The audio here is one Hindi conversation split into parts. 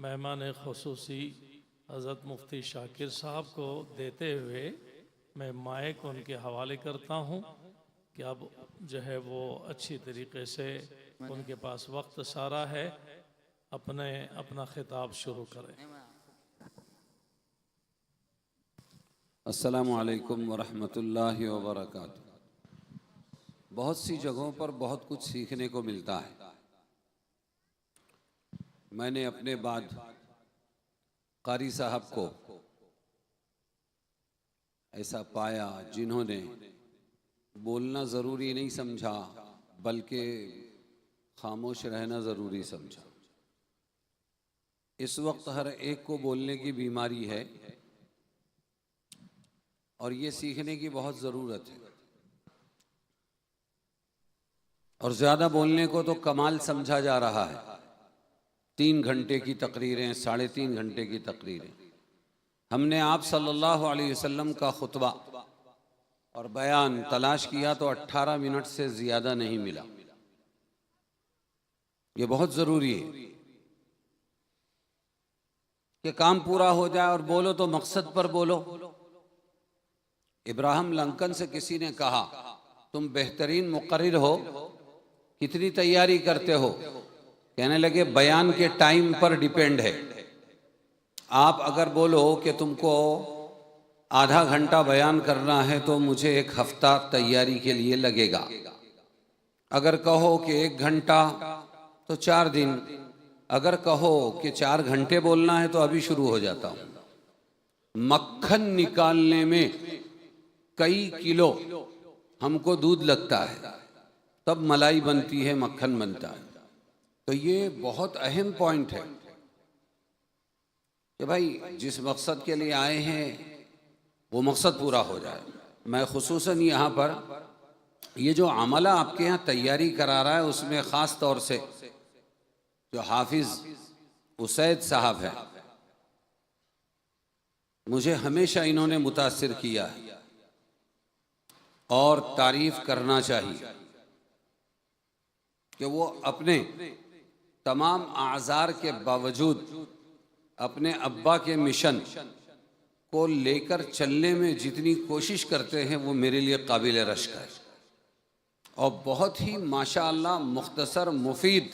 मेहमान ख़ुसूसी हज़रत मुफ्ती शाकिर साहब को देते हुए मैं माइक उनके हवाले करता हूँ कि अब जो है वो अच्छी तरीके से उनके पास वक्त सारा है, अपना खिताब शुरू करें। अस्सलामु अलैकुम वरहमतुल्लाहि वबरकातुहू। बहुत सी जगहों पर बहुत कुछ सीखने को मिलता है। मैंने अपने बाद कारी साहब को ऐसा पाया जिन्होंने बोलना ज़रूरी नहीं समझा बल्कि खामोश रहना ज़रूरी समझा। इस वक्त हर एक को बोलने की बीमारी है और ये सीखने की बहुत ज़रूरत है। और ज़्यादा बोलने को तो कमाल समझा जा रहा है। 3 घंटे की तकरीरें, 3.5 घंटे की तकरीरें। हमने आप सल्लल्लाहु अलैहि वसल्लम का खुतबा और बयान तलाश किया तो 18 मिनट से ज़्यादा नहीं मिला। ये बहुत ज़रूरी है कि काम पूरा हो जाए और बोलो तो मकसद पर बोलो। इब्राहिम लंकन से किसी ने कहा, तुम बेहतरीन मुकर्रिर हो, कितनी तैयारी करते हो? कहने लगे, बयान के टाइम पर डिपेंड है। आप अगर बोलो कि तुमको आधा घंटा बयान करना है तो मुझे 1 हफ्ता तैयारी के लिए लगेगा। अगर कहो कि 1 घंटा तो 4 दिन। अगर कहो कि 4 घंटे बोलना है तो अभी शुरू हो जाता हूं। मक्खन निकालने में कई किलो हमको दूध लगता है, तब मलाई बनती है, मक्खन बनता है। तो ये बहुत अहम पॉइंट है कि भाई जिस मकसद के लिए आए हैं वो मकसद पूरा हो जाए। मैं खुसूसन यहाँ पर ये जो अमला आपके यहाँ तैयारी करा रहा है उसमें ख़ास तौर से जो हाफिज़ उसैद साहब हैं, मुझे हमेशा इन्होंने मुतासिर किया है और तारीफ करना चाहिए कि वो अपने तमाम आज़ार के बावजूद अपने अब्बा के मिशन को लेकर चलने में जितनी कोशिश करते हैं वो मेरे लिए काबिल रश्क है। और बहुत ही माशाअल्लाह मुख्तसर मुफीद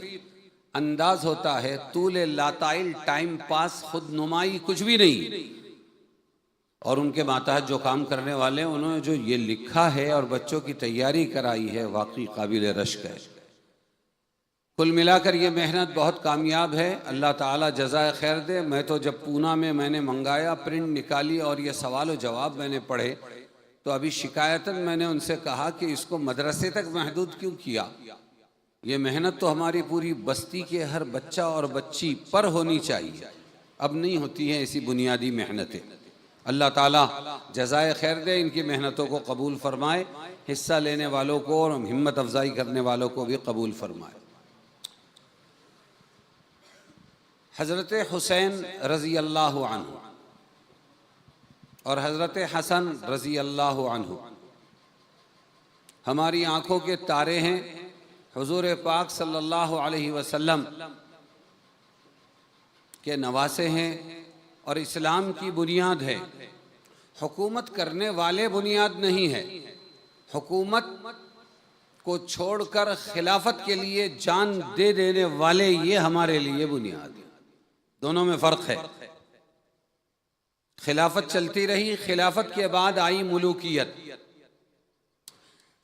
अंदाज होता है। तूले लाताइल टाइम पास खुद नुमाई कुछ भी नहीं। और उनके माताहत जो काम करने वाले हैं उन्होंने जो ये लिखा है और बच्चों की तैयारी कराई है वाकई काबिल रश्क है। कुल मिलाकर ये मेहनत बहुत कामयाब है। अल्लाह ताला जज़ाए खैर दे। मैं तो जब पूना में मैंने मंगाया, प्रिंट निकाली और ये सवाल व जवाब मैंने पढ़े तो अभी शिकायतन मैंने उनसे कहा कि इसको मदरसे तक महदूद क्यों किया? ये मेहनत तो हमारी पूरी बस्ती के हर बच्चा और बच्ची पर होनी चाहिए। अब नहीं होती हैं ऐसी बुनियादी मेहनतें। अल्लाह ताला जज़ाए खैर दे, इनकी मेहनतों को कबूल फरमाए, हिस्सा लेने वालों को और हिम्मत अफजाई करने वालों को भी कबूल फरमाए। हज़रत हुसैन रज़ी अल्लाहु अन्हु और हज़रत हसन रज़ी अल्लाहु अन्हु हमारी आँखों के तारे हैं। हुज़ूर पाक सल्लल्लाहु अलैहि वसल्लम के नवासे हैं और इस्लाम की बुनियाद है। हुकूमत करने वाले बुनियाद नहीं है। हुकूमत को छोड़कर खिलाफत के लिए जान दे देने वाले ये हमारे लिए बुनियाद है। दोनों में फ़र्क है। खिलाफत चलती रही, खिलाफत के बाद आई मुलूकियत।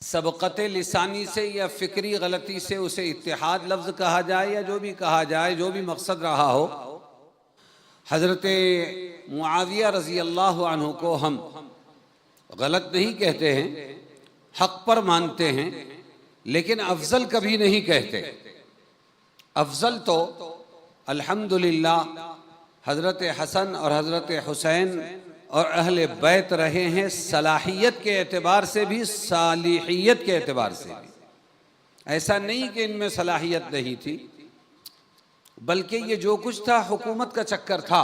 सबक़त लिसानी से या फ़िक्री गलती से उसे इत्तेहाद लफ्ज़ कहा जाए या जो भी कहा जाए, जो भी मकसद रहा हो, हज़रत मुआविया रज़ी अल्लाहु अन्हु को हम गलत नहीं कहते हैं, हक़ पर मानते हैं, लेकिन अफजल कभी नहीं कहते। अफजल तो अल्हम्दुलिल्लाह हज़रत हसन और हज़रत हुसैन और अहले बैत रहे हैं, सलाहियत के एतबार से भी, सालिहियत के एतबार से भी। ऐसा नहीं कि इनमें सलाहियत नहीं थी, बल्कि ये जो कुछ था हुकूमत का चक्कर था,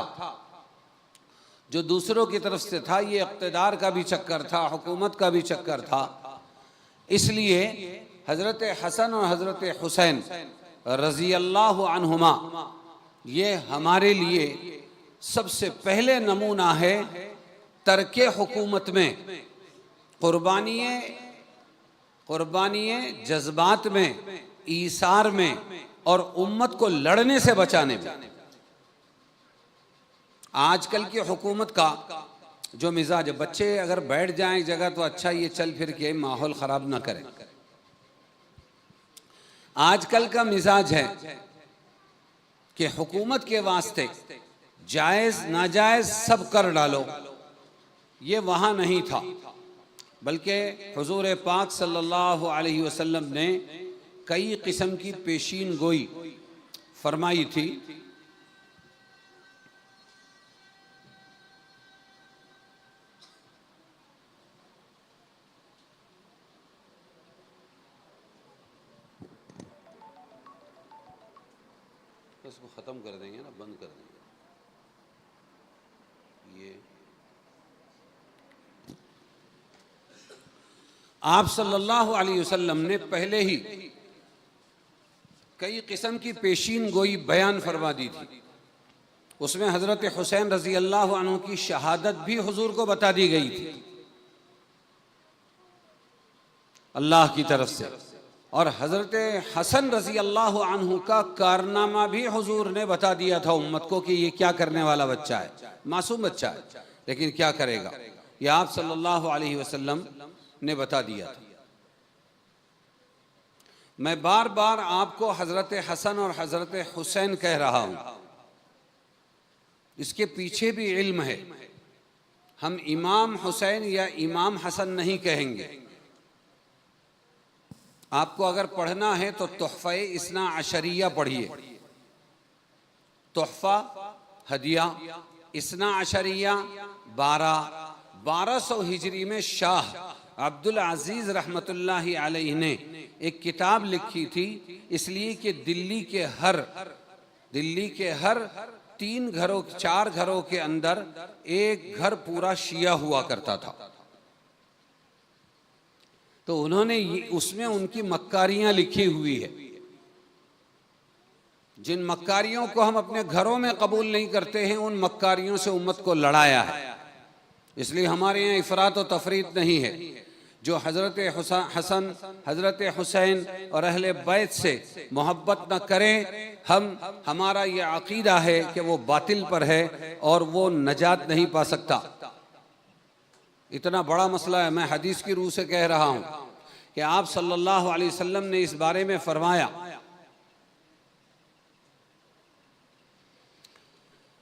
जो दूसरों की तरफ से था, ये इक़्तिदार का भी चक्कर था, हुकूमत का भी चक्कर था। इसलिए हज़रत हसन और हज़रत हुसैन रज़ी अल्लाहु अन्हुमा ये हमारे लिए सबसे पहले नमूना है तर्के हुकूमत में, कुर्बानिये जज्बात में, ईसार में और उम्मत को लड़ने से बचाने में। आजकल की हुकूमत का जो मिजाज है, बच्चे अगर बैठ जाएं एक जगह तो अच्छा ये चल फिर के माहौल ख़राब ना करें। आजकल का मिजाज है कि हुकूमत के वास्ते जायज़ नाजायज़ सब कर डालो। ये वहाँ नहीं था, बल्कि हुजूर पाक सल्लल्लाहु अलैहि वसल्लम ने कई किस्म की पेशीन गोई फरमाई थी। इसको ख़त्म कर देंगे ना, बंद कर देंगे ये। आप सल्लल्लाहु अलैहि वसल्लम ने पहले ही कई किस्म की पेशीन गोई बयान फरमा दी थी। उसमें हज़रत हुसैन रज़ी अल्लाह अन्हु की शहादत भी हुजूर को बता दी गई थी अल्लाह की तरफ से, और हज़रत हसन रज़ी अल्लाह अन्हु का कारनामा भी हुजूर ने बता दिया था उम्मत को कि ये क्या करने वाला बच्चा है, मासूम बच्चा है, लेकिन क्या करेगा, ये आप सल्लल्लाहु अलैहि वसल्लम ने बता दिया था। मैं बार बार आपको हज़रत हसन और हज़रत हुसैन कह रहा हूँ, इसके पीछे भी इल्म है। हम इमाम हुसैन या इमाम हसन नहीं कहेंगे। आपको अगर पढ़ना है तो तोहफ़ा इस्ना अशरिया पढ़िए। तोहफ़ा हदिया इस्ना अशरिया 1200 हिजरी में शाह अब्दुल अजीज रहमतुल्लाहि अलैहि ने एक किताब लिखी थी, इसलिए कि दिल्ली के हर 4 घरों के अंदर एक घर पूरा शिया हुआ करता था। तो उन्होंने उसमें उनकी मक्कारियां लिखी हुई है, जिन मक्कारियों को हम अपने घरों में कबूल नहीं करते हैं, उन मक्कारियों से उम्मत को लड़ाया है। इसलिए हमारे यहाँ इफरात और तफरीत नहीं है। जो हज़रत हसन, हज़रत हुसैन और अहले बैत से मोहब्बत न करें, हमारा ये अकीदा है कि वो बातिल पर है और वो नजात नहीं पा सकता। इतना बड़ा मसला है। मैं हदीस की रूह से कह रहा हूँ कि आप सल्लल्लाहु अलैहि वसल्लम ने इस बारे में फरमाया,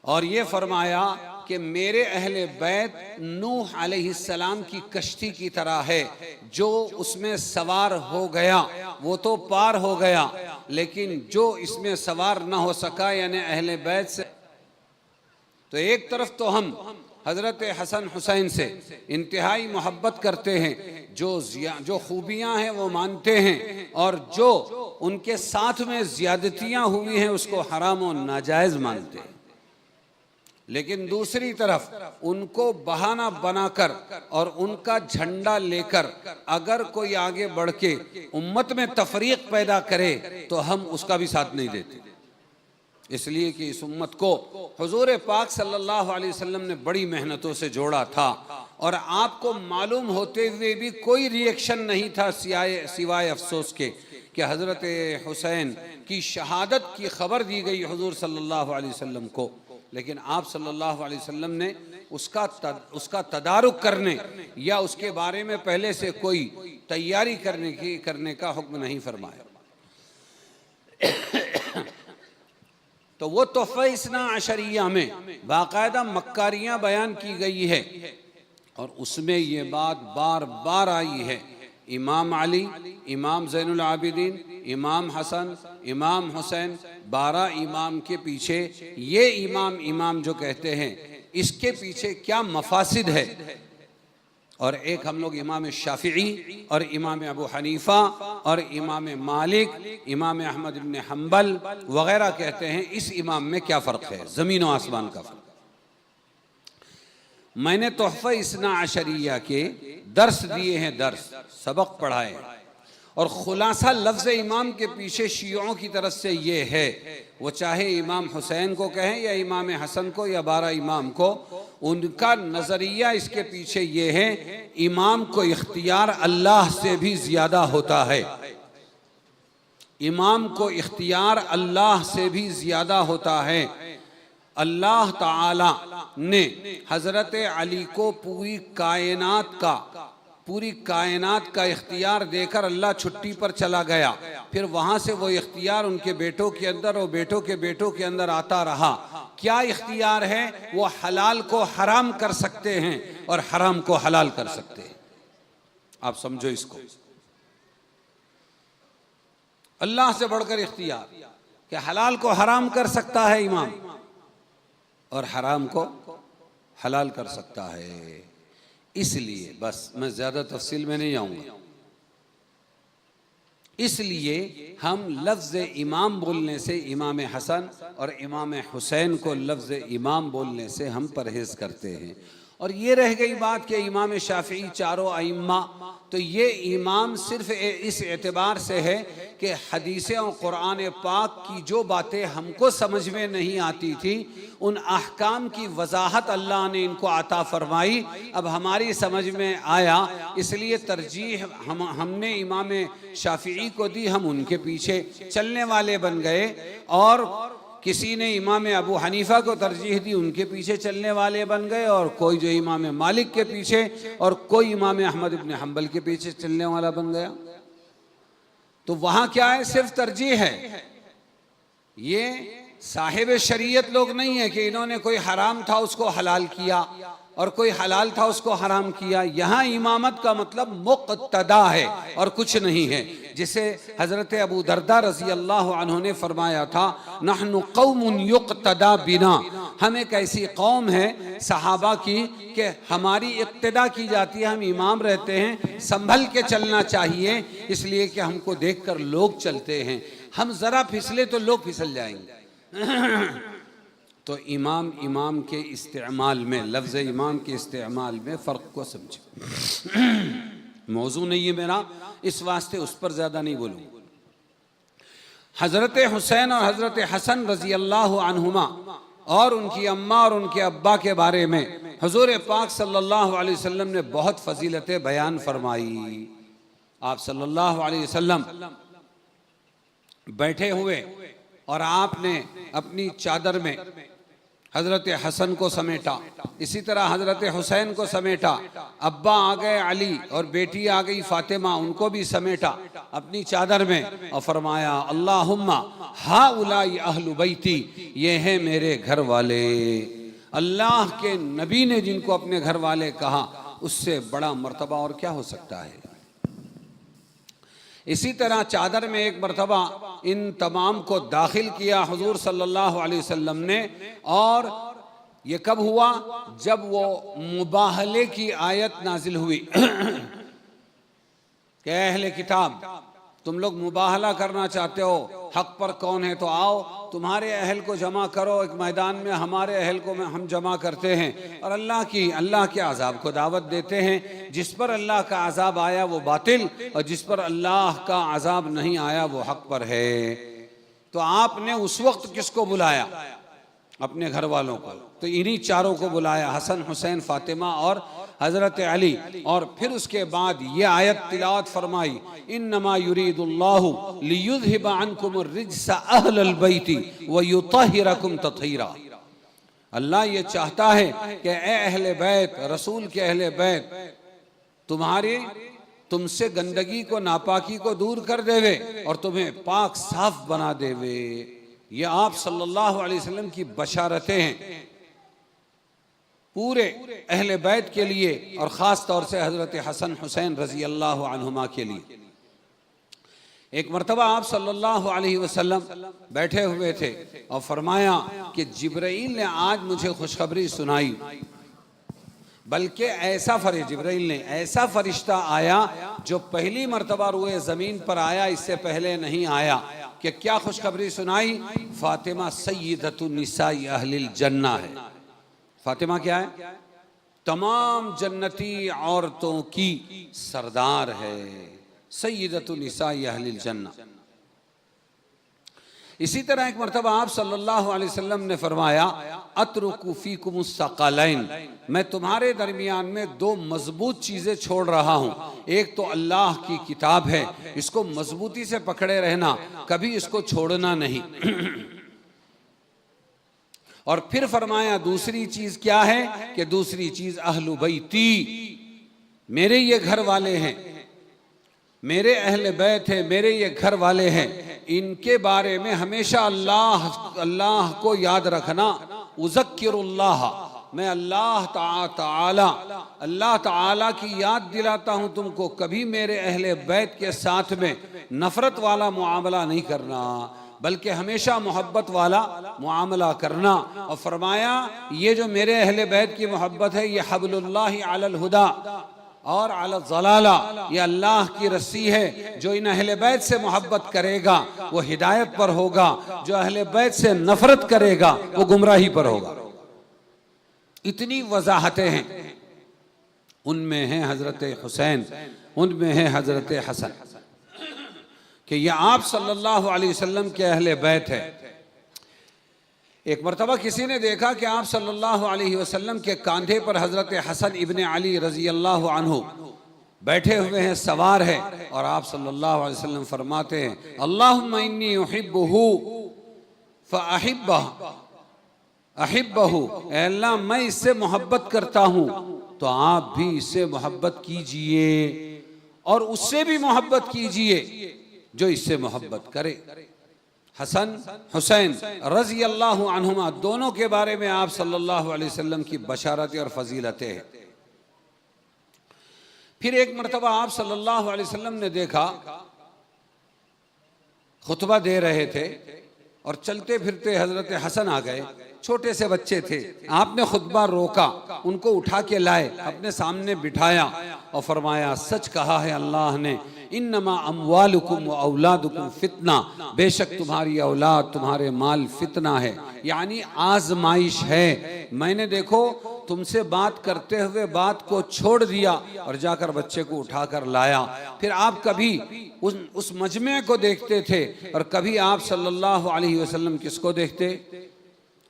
और ये फरमाया कि मेरे अहले बैत नूह अलैहिस्सलाम की कश्ती की तरह है, जो उसमें सवार हो गया वो तो पार हो गया, लेकिन जो इसमें सवार ना हो सका यानी अहले बैत से। तो एक तरफ तो हम हज़रत हसन हुसैन से इंतहाई मोहब्बत करते हैं, जो खूबियाँ हैं वो मानते हैं, और जो उनके साथ में ज़्यादतियाँ हुई हैं उसको हराम और नाजायज़ मानते हैं। लेकिन दूसरी तरफ उनको बहाना बनाकर और उनका झंडा लेकर अगर कोई आगे बढ़ के उम्मत में तफरीक पैदा करे तो हम उसका भी साथ नहीं देते। इसलिए कि इस उम्मत को हुजूर पाक सल्लल्लाहु अलैहि वसल्लम ने बड़ी मेहनतों से जोड़ा था, और आपको मालूम होते हुए भी कोई रिएक्शन नहीं था सिवाय अफसोस के कि हज़रत हुसैन की शहादत की खबर दी गई हुजूर सल्लल्लाहु अलैहि वसल्लम को, लेकिन आप सल्लल्लाहु अलैहि वसल्लम ने उसका तदारुक करने या उसके बारे में पहले से कोई तैयारी करने का हुक्म नहीं फरमाया। तो वो तोहफ़ा इस्ना अशरिया में बाकायदा मक्कारियाँ बयान की गई है, और उसमें ये बात बार बार आई है, इमाम अली, इमाम ज़ैनुल आबिदीन, इमाम हसन, इमाम हुसैन, 12 इमाम के पीछे ये इमाम जो कहते हैं, इसके पीछे क्या मफासिद है। और एक हम लोग इमाम शाफिई और इमाम अबू हनीफा और इमाम मालिक, इमाम अहमद इब्न हम्बल वगैरह कहते हैं, इस इमाम में क्या फ़र्क है, ज़मीन और आसमान का फ़र्क। मैंने तोहफ़ा इस्ना अशरिया के दर्स दिए हैं, सबक पढ़ाए, और खुलासा लफ्ज़ इमाम के पीछे शियों की तरफ से ये है, वो चाहे इमाम हुसैन को कहें या इमाम हसन को या 12 इमाम को, उनका नज़रिया इसके पीछे ये है, इमाम को इख्तियार अल्लाह से भी ज़्यादा होता है। इमाम को इख्तियार अल्लाह से भी ज़्यादा होता है। अल्लाह ताला ने हज़रत अली को पूरी कायनात का इख्तियार देकर अल्लाह छुट्टी पर चला गया। फिर वहाँ से वो इख्तियार उनके बेटों के अंदर और बेटों के बेटों के अंदर आता रहा। क्या इख्तियार है? वो हलाल को हराम कर सकते हैं और हराम को हलाल कर सकते हैं। आप समझो इसको, अल्लाह से बढ़कर इख्तियार कि हलाल को हराम कर सकता है इमाम और हराम को हलाल कर सकता है। इसलिए बस मैं ज़्यादा तफसील में नहीं आऊँगा। इसलिए हम लफ्ज़ इमाम बोलने से, इमाम हसन और इमाम हुसैन को लफ्ज़ इमाम बोलने से हम परहेज़ करते हैं। और ये रह गई बात कि इमाम शाफ़िई चारों अइम्मा, तो ये इमाम सिर्फ़ इस एतबार से है कि हदीसें और कुरान पाक की जो बातें हमको समझ में नहीं आती थी, उन अहकाम की वजाहत अल्लाह ने इनको अता फरमाई, अब हमारी समझ में आया, इसलिए तरजीह हमने इमाम शाफ़िई को दी, हम उनके पीछे चलने वाले बन गए। और किसी ने इमाम अबू हनीफ़ा को तरजीह दी, उनके पीछे चलने वाले बन गए। और कोई जो इमाम मालिक के पीछे और कोई इमाम अहमद इब्न हम्बल के पीछे चलने वाला बन गया। तो वहाँ क्या है? सिर्फ तरजीह है। ये साहिब शरीयत लोग नहीं है कि इन्होंने कोई हराम था उसको हलाल किया और कोई हलाल था उसको हराम किया। यहाँ इमामत का मतलब मुक़्तदा है और कुछ नहीं है। जिसे हज़रत अबू दरदा रज़ी अल्लाह अन्हु ने फरमाया था, नहनु कौमुन युक़्तदा बिना, हम एक ऐसी कौम है सहाबा की कि हमारी इक़्तिदा की जाती है, हम इमाम रहते हैं, संभल के चलना चाहिए, इसलिए कि हमको देखकर लोग चलते हैं, हम ज़रा फिसले तो लोग फिसल जाएंगे। तो इमाम के इस्तेमाल में, लफ्ज़ इमाम के इस्तेमाल में फ़र्क को समझे। मौजू नहीं है मेरा, इस वास्ते उस पर ज़्यादा नहीं बोलूँ। हज़रत हुसैन और हज़रत हसन रज़ी अल्लाह अन्हुमा और उनकी अम्मा और उनके अब्बा के बारे में हुज़ूर पाक सल्लल्लाहु अलैहि वसल्लम ने बहुत फ़जीलतें बयान फरमाई। आप सल्लल्लाहु अलैहि वसल्लम बैठे हुए और आपने अपनी चादर में हज़रत हसन को समेटा, इसी तरह हज़रत हुसैन को समेटा, अब्बा आ गए अली और बेटी आ गई फ़ातिमा, उनको भी समेटा अपनी चादर में और फरमाया, अल्लाहुम्मा हाउलाई अहलु बैती, ये हैं मेरे घर वाले। अल्लाह के नबी ने जिनको अपने घर वाले कहा, उससे बड़ा मर्तबा और क्या हो सकता है। इसी तरह चादर में एक मरतबा इन तमाम को दाखिल किया हुजूर सल्लल्लाहु अलैहि वसल्लम ने। और ये कब हुआ? जब वो मुबाहले की आयत नाजिल हुई कि अहले किताब, तुम लोग मुबाहला करना चाहते हो, हक पर कौन है तो आओ, तुम्हारे अहल को जमा करो एक मैदान में, हमारे अहल को हम जमा करते हैं और अल्लाह के अज़ाब को दावत देते हैं। जिस पर अल्लाह का अज़ाब आया वो बातिल और जिस पर अल्लाह का अज़ाब नहीं आया वो हक पर है। तो आपने उस वक्त किसको बुलाया? अपने घर वालों को। तो इन्हीं चारों को बुलाया, हसन, हुसैन, फातिमा और हज़रत अली। और फिर उसके बाद ये आयत तिलावत फरमाई, इन्नमा युरीदुल्लाहु लियुज़हिबा अन्कुमुर रिज्सा अहलल बैति व युतहिरकुम तत्हीरा। अल्लाह ये चाहता है कि ए अहले बैत, रसूल के अहले बैत, तुमसे गंदगी को, नापाकी को दूर कर देवे और तुम्हें पाक साफ बना देवे। ये आप सल्लल्लाहु अलैहि वसल्लम की बशारतें हैं पूरे अहले बैत के लिए और ख़ास तौर से हज़रत हसन हुसैन रज़ी अल्लाह अन्हुमा के लिए। एक मरतबा आप सल्लल्लाहु अलैहि वसल्लम बैठे हुए थे और फरमाया कि जिब्राइल ने आज मुझे खुशखबरी सुनाई, बल्कि जिब्राइल ने ऐसा फरिश्ता आया जो पहली मरतबा रुए ज़मीन पर आया, इससे पहले नहीं आया। कि क्या खुशखबरी सुनाई? फातिमा सय्यदतुन निसाई अहलिल जन्ना है। फातिमा क्या है? तमाम जन्नती औरतों की सरदार है। सय्यदतु निसाई अहलिल जन्नह। इसी तरह एक मरतबा आप सल्लल्लाहु अलैहि वसल्लम ने फरमाया, अतरुकु फीकुमुस सक़लैन, मैं तुम्हारे दरमियान में दो मजबूत चीज़ें छोड़ रहा हूँ। एक तो अल्लाह की किताब है, इसको मजबूती से पकड़े रहना, कभी इसको छोड़ना नहीं। और फिर फरमाया दूसरी चीज़ क्या है कि दूसरी चीज़ अहलु बैती, मेरे ये घर वाले हैं, मेरे अहले बैत है, मेरे ये घर वाले हैं, इनके बारे में हमेशा अल्लाह को याद रखना। उज़क्किरुल्लाह, मैं अल्लाह ताला की याद दिलाता हूँ तुमको, कभी मेरे अहले बैत के साथ में नफरत वाला मुआमला नहीं करना, बल्कि हमेशा मोहब्बत वाला मुआमला करना। और फरमाया ये जो मेरे अहले बैत की मोहब्बत है, ये हब्लुल्लाहि अलल हुदा और अला ज़लाला, ये अल्लाह की रस्सी है। जो इन अहले बैत से मोहब्बत करेगा वो हिदायत पर होगा, जो अहले बैत से नफरत करेगा वो गुमराही पर होगा। इतनी वजाहतें हैं, उनमें है हजरत हुसैन, उनमें है हजरत हसन, कि ये आप सल्लल्लाहु अलैहि वसल्लम के अहले बैत है। एक मरतबा किसी ने देखा कि आप सल्लल्लाहु अलैहि वसल्लम के कंधे पर हजरत हसन इब्ने अली रजी अल्लाह अन्हु बैठे हुए हैं, सवार है, और आप सल्लल्लाहु अलैहि वसल्लम फरमाते हैं, अल्लाहुम्मा इन्नी उहिब्बुहु फअहिब्बहु, ऐ अल्लाह मैं इससे मोहब्बत करता हूँ तो आप भी इससे मोहब्बत कीजिए, और उससे भी मोहब्बत कीजिए जो इससे मोहब्बत करे। हसन हुसैन रजी अल्लाह अन्हुमा दोनों के बारे में आप सल्लल्लाहु अलैहि वसल्लम की बशारतें और फजीलतें हैं। फिर एक मरतबा आप सल्लल्लाहु अलैहि वसल्लम ने देखा, खुतबा दे रहे थे और चलते फिरते हजरत हसन आ गए, छोटे से बच्चे थे। आपने खुतबा रोका, उनको उठा के लाए, अपने सामने बिठाया और फरमाया, सच कहा है अल्लाह ने, इन्नमा अम्वालुकुम व औलादुकुम फितना, बेशक तुम्हारी औलाद तुम्हारे माल फितना है, यानी आजमाइश है। मैंने देखो तुमसे बात करते हुए बात को छोड़ दिया और जाकर बच्चे को उठाकर लाया। फिर आप कभी उस मजमे को देखते थे और कभी आप सल्लल्लाहु अलैहि वसल्लम किसको देखते?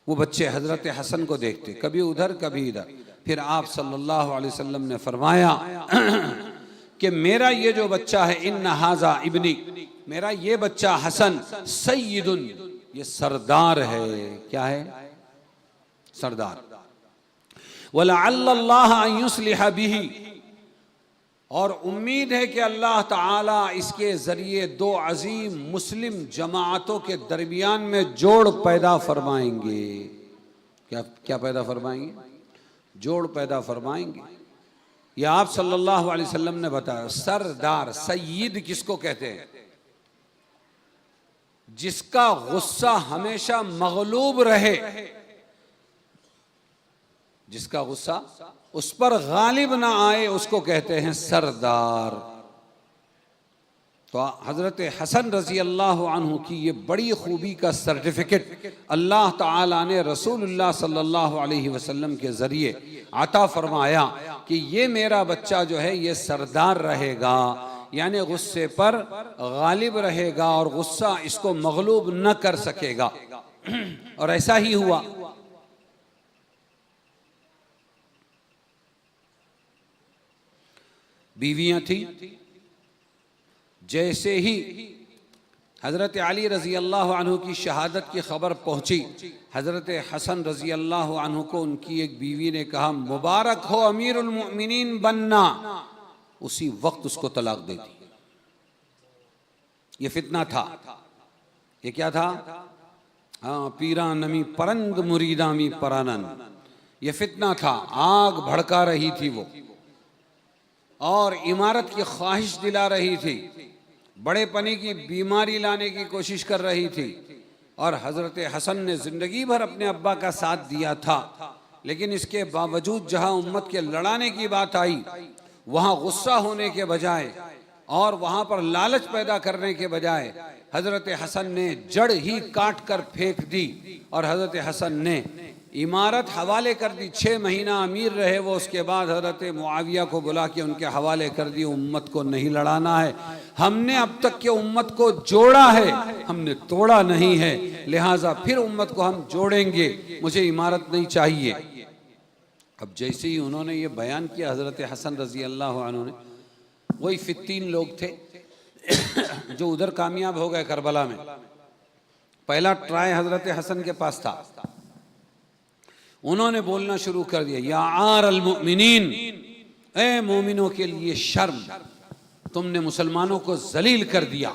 वो बच्चे हजरत हसन को देखते, कभी उधर कभी इधर। फिर आप सल्लल्लाहु अलैहि वसल्लम ने फरमाया कि मेरा ये जो बच्चा है, इन्ना हाजा इब्नी, मेरा ये बच्चा हसन सय्यदुन, ये सरदार है। क्या है? सरदार। वलअल्लाह अन युस्लिह बिही, और उम्मीद है कि अल्लाह ताला इसके जरिए दो अजीम मुस्लिम जमाअतों के दरमियान में जोड़ पैदा फरमाएंगे। क्या क्या पैदा फरमाएंगे? जोड़ पैदा फरमाएंगे। यह आप सल्लल्लाहु अलैहि वसल्लम ने बताया। सरदार, सय्यद किसको कहते हैं? जिसका गुस्सा हमेशा मगलूब रहे, जिसका गुस्सा उस पर गालिब ना आए, उसको कहते हैं सरदार। तो हजरत हसन रजी अल्लाह अन्हु की ये बड़ी खूबी का सर्टिफिकेट अल्लाह ताला ने रसूलुल्लाह सल्लल्लाहु अलैहि वसल्लम के जरिए अता फरमाया कि ये मेरा बच्चा जो है ये सरदार रहेगा, यानी गुस्से पर गालिब रहेगा और गुस्सा इसको मगलूब न कर सकेगा। और ऐसा ही हुआ। बीवियां थी, जैसे ही हजरत अली रजी अल्लाह अन्हु की शहादत की खबर पहुंची, हजरत हसन रजी अल्लाह अन्हु को उनकी एक बीवी ने कहा, मुबारक हो अमीरुल मोमिनीन बनना। उसी वक्त उसको तलाक दे दी। ये फितना था। ये क्या था? हाँ, पीरा नमी परंग मुरीदामी परानन, ये फितना था। आग भड़का रही थी वो, और इमारत की ख्वाहिश दिला रही थी, बड़े पनी की बीमारी लाने की कोशिश कर रही थी। और हजरत हसन ने जिंदगी भर अपने अब्बा का साथ दिया था, लेकिन इसके बावजूद जहां उम्मत के लड़ाने की बात आई, वहां गुस्सा होने के बजाय और वहां पर लालच पैदा करने के बजाय हजरत हसन ने जड़ ही काट कर फेंक दी। और हजरत हसन ने इमारत हवाले कर दी, 6 महीना अमीर रहे वो, उसके बाद हजरत मुआविया को बुला के उनके हवाले कर दी। उम्मत को नहीं लड़ाना है, हमने अब तक के उम्मत को जोड़ा है, हमने तोड़ा नहीं है, लिहाजा फिर उम्मत को हम जोड़ेंगे, मुझे इमारत नहीं चाहिए। अब जैसे ही उन्होंने ये बयान किया हजरत हसन रजी अल्लाह अन्हु ने, वही फित्तीन लोग थे जो उधर कामयाब हो गए करबला में, पहला ट्राई हजरत हसन के पास था, उन्होंने बोलना शुरू कर दिया, या आर अल मुमिनीन, ए मोमिनों के लिए शर्म, तुमने मुसलमानों को जलील कर दिया।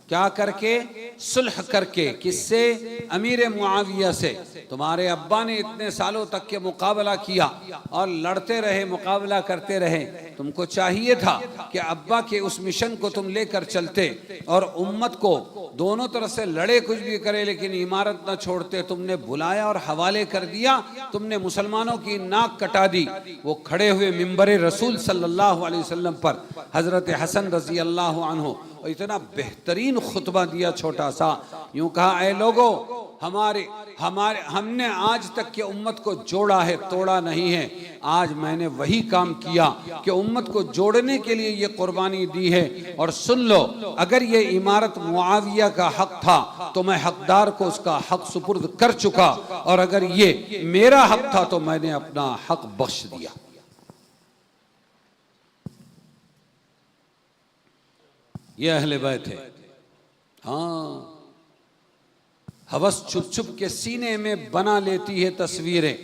क्या करके? सुलह करके। किससे? अमीर मुआविया से। तुम्हारे अब्बा ने इतने सालों तक के मुकाबला किया और लड़ते रहे, मुकाबला करते रहे, तुमको चाहिए था कि अब्बा के उस मिशन को तुम लेकर चलते और उम्मत को दोनों तरफ से लड़े, कुछ भी करे, लेकिन इमारत न छोड़ते। तुमने बुलाया और हवाले कर दिया, तुमने मुसलमानों की नाक कटा दी। वो खड़े हुए मिंबर रसूल सल्लल्लाहु अलैहि वसल्लम पर हजरत हसन रजी अल्लाह अन्हु इतना बेहतरीन खुतबा दिया, छोटा सा, यूं कहा, ए लोगों, हमने आज तक के उम्मत को जोड़ा है, तोड़ा नहीं है। आज मैंने वही काम किया कि उम्मत को जोड़ने के लिए ये कुर्बानी दी है। और सुन लो, अगर ये इमारत मुआविया का हक था तो मैं हकदार को उसका हक सुपुर्द कर चुका, और अगर ये मेरा हक था तो मैंने अपना हक बख्श दिया। ये अहले बैत है। हाँ, हवस छुप छुप के सीने में बना लेती है तस्वीरें।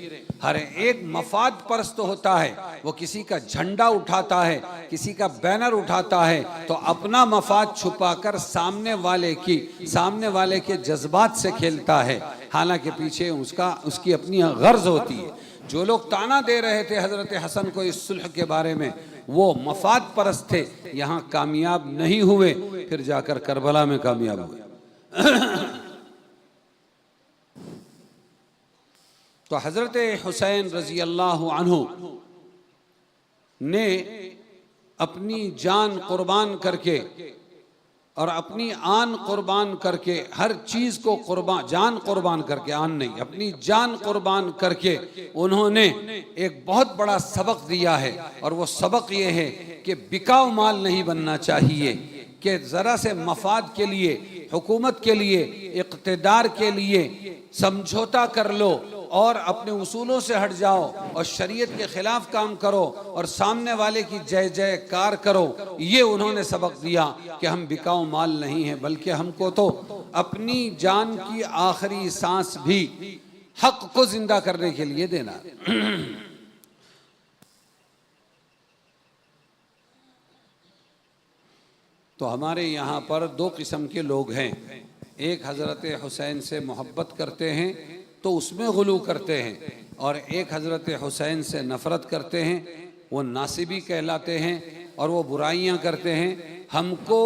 हर एक मफाद परस्त होता है, वो किसी का झंडा उठाता है, किसी का बैनर उठाता है, तो अपना मफाद छुपाकर सामने वाले के जज्बात से खेलता है, हालांकि पीछे उसकी अपनी गर्ज होती है। जो लोग ताना दे रहे थे हजरत हसन को इस सुलह के बारे में, वो मफाद परस्त थे, यहाँ कामयाब नहीं हुए, फिर जाकर करबला में कामयाब हुए। तो हजरत हुसैन रजी अल्लाह अन्हु ने अपनी जान कुर्बान करके और अपनी आन कुर्बान करके, हर चीज को जान कुर्बान करके, आन नहीं, अपनी जान कुर्बान करके उन्होंने एक बहुत बड़ा सबक दिया है। और वो सबक ये है कि बिकाऊ माल नहीं बनना चाहिए, कि जरा से मफाद के लिए, हुकूमत के लिए, इक़्तिदार के लिए समझौता कर लो और अपने उसूलों से हट जाओ और शरीयत के खिलाफ काम करो और सामने वाले की जय जयकार करो। ये उन्होंने सबक दिया कि हम बिकाऊ माल नहीं है, बल्कि हमको तो अपनी जान की आखिरी सांस भी हक को जिंदा करने के लिए देना। तो हमारे यहाँ पर 2 किस्म के लोग हैं। एक हजरत हुसैन से मोहब्बत करते हैं तो उसमें गुलू करते हैं, और एक हजरत हुसैन से नफ़रत करते हैं, वो नासिबी कहलाते हैं और वो बुराइयां करते हैं। हमको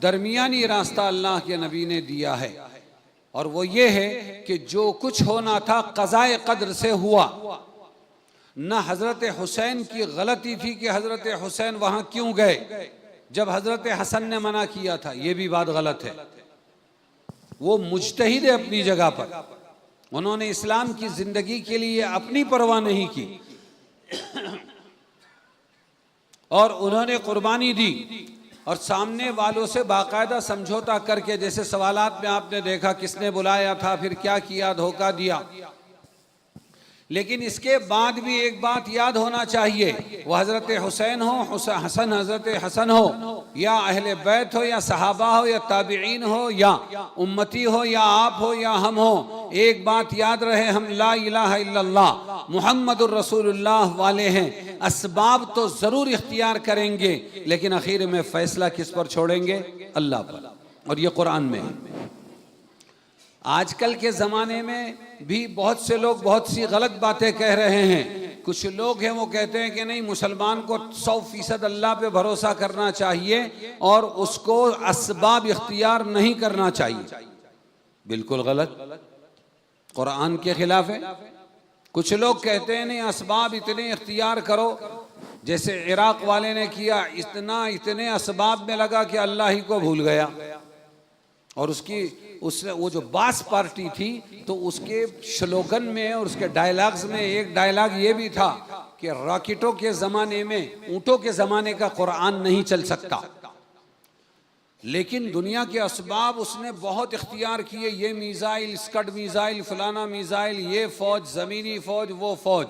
दरमियानी रास्ता अल्लाह के नबी ने दिया है, और वो ये है कि जो कुछ होना था क़ज़ाए क़द्र से हुआ। न हजरत हुसैन की गलती थी कि हजरत हुसैन वहां क्यों गए जब हजरत हसन ने मना किया था, ये भी बात गलत है। वो मुज्तहिद है अपनी जगह पर, उन्होंने इस्लाम की जिंदगी के लिए अपनी परवाह नहीं की और उन्होंने कुर्बानी दी, और सामने वालों से बाकायदा समझौता करके, जैसे सवालात में आपने देखा किसने बुलाया था, फिर क्या किया, धोखा दिया। लेकिन इसके बाद भी एक बात याद होना चाहिए, वह हजरत हुसैन हो, हजरत हसन हो, या अहले बैत हो, या सहाबा हो, या ताबिईन हो, या उम्मती हो, या आप हो, या हम हो, एक बात याद रहे, हम ला इलाहा इल्लल्लाह मुहम्मदुर रसूलुल्लाह वाले हैं। असबाब तो जरूर इख्तियार करेंगे, लेकिन आखिर में फैसला किस पर छोड़ेंगे? अल्लाह पर, और ये कुरान में है। आजकल के ज़माने में भी बहुत से लोग बहुत सी गलत बातें कह रहे हैं। कुछ लोग हैं वो कहते हैं कि नहीं, मुसलमान को 100% अल्लाह पे भरोसा करना चाहिए और उसको असबाब इख्तियार नहीं करना चाहिए। बिल्कुल गलत, कुरान के खिलाफ है। कुछ लोग कहते हैं नहीं, असबाब इतने इख्तियार करो, जैसे इराक वाले ने किया, इतने असबाब में लगा कि अल्लाह ही को भूल गया। और उसने वो जो बास पार्टी थी तो उसके स्लोगन में और उसके डायलॉग्स में एक डायलॉग ये भी था कि रॉकेटों के ज़माने में, ऊँटों के ज़माने का कुरान नहीं चल सकता। लेकिन दुनिया के असबाब उसने बहुत इख्तियार किए, ये मिसाइल, स्कड मिसाइल, फलाना मिसाइल, ये फौज, ज़मीनी फौज, वो फौज।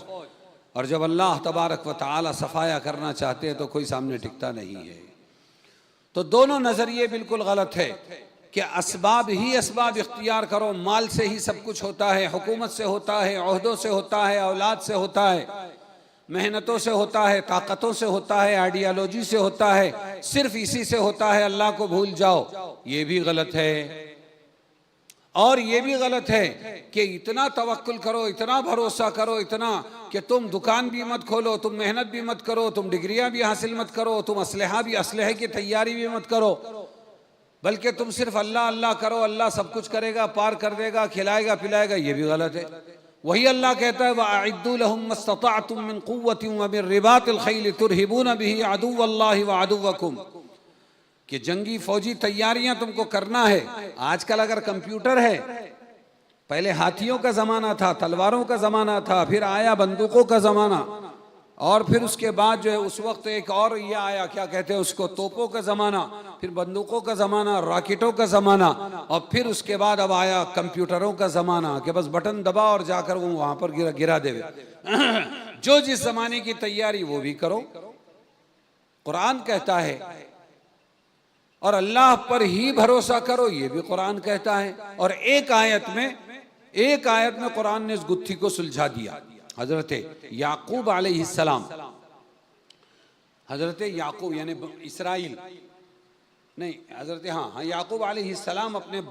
और जब अल्लाह तबारक व तआला सफाया करना चाहते हैं तो कोई सामने टिकता नहीं है। तो दोनों नज़रिए बिल्कुल गलत है कि असबाब ही असबाब इख्तियार करो, माल से ही सब कुछ होता है, हुकूमत से होता है, ओहदों से होता है, औलाद से होता है, मेहनतों से होता है, ताकतों से होता है, आइडियालॉजी से होता है, सिर्फ इसी से होता है, अल्लाह को भूल जाओ, ये भी गलत है। और ये भी गलत है कि इतना तवक्कुल करो, इतना भरोसा करो, इतना कि तुम दुकान भी मत खोलो, तुम मेहनत भी मत करो, तुम डिग्रियां भी हासिल मत करो, तुम असलहा की तैयारी भी मत करो, बल्कि तुम सिर्फ अल्लाह अल्लाह करो, अल्लाह सब कुछ करेगा, पार कर देगा, खिलाएगा पिलाएगा, ये भी गलत है। वही अल्लाह कहता है वअइद्दू लहुम मस्ततअतुम मिन कुव्वतिन व मिन रिबातिल खैल तुरहिबून बिही अदुव्वल्लाहि व अदुव्वकुम, कि जंगी फौजी तैयारियां तुमको करना है। आजकल अगर कंप्यूटर है, पहले हाथियों का जमाना था, तलवारों का जमाना था, फिर आया बंदूकों का जमाना, और फिर उसके बाद जो है उस वक्त एक और ये आया, क्या कहते हैं उसको, तोपों का जमाना, फिर बंदूकों का जमाना, रॉकेटों का जमाना, और फिर उसके बाद अब आया कंप्यूटरों का जमाना कि बस बटन दबा और जाकर वो वहां पर गिरा देवे। जो जिस जमाने की तैयारी वो भी करो, कुरान कहता है, और अल्लाह पर ही भरोसा करो, ये भी कुरान कहता है। और एक आयत में कुरान ने इस गुत्थी को सुलझा दिया। हजरत याकूब अलैहिस्सलाम, हजरत याकूब यानी इसराइल नहीं, हजरत याकूब अलैहिस्सलाम अपने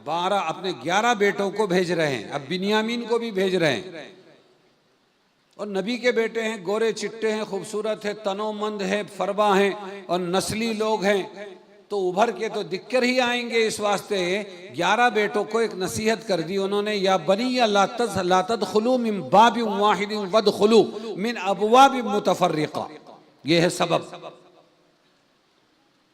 11 बेटों को भेज रहे हैं, अब बिन्यामीन को भी भेज रहे हैं। और नबी के बेटे हैं, गोरे चिट्टे हैं, खूबसूरत है, तनोमंद है, फरबा हैं और नस्ली लोग हैं, तो उभर के तो दिक्कर ही आएंगे। इस वास्ते 11 बेटों को एक नसीहत कर दी उन्होंने, या बनिया ला तदखुलू मिन बाबिन वाहिदिन वदखुलू मिन अबवाबिन मुतफर्रिका। ये है सबब।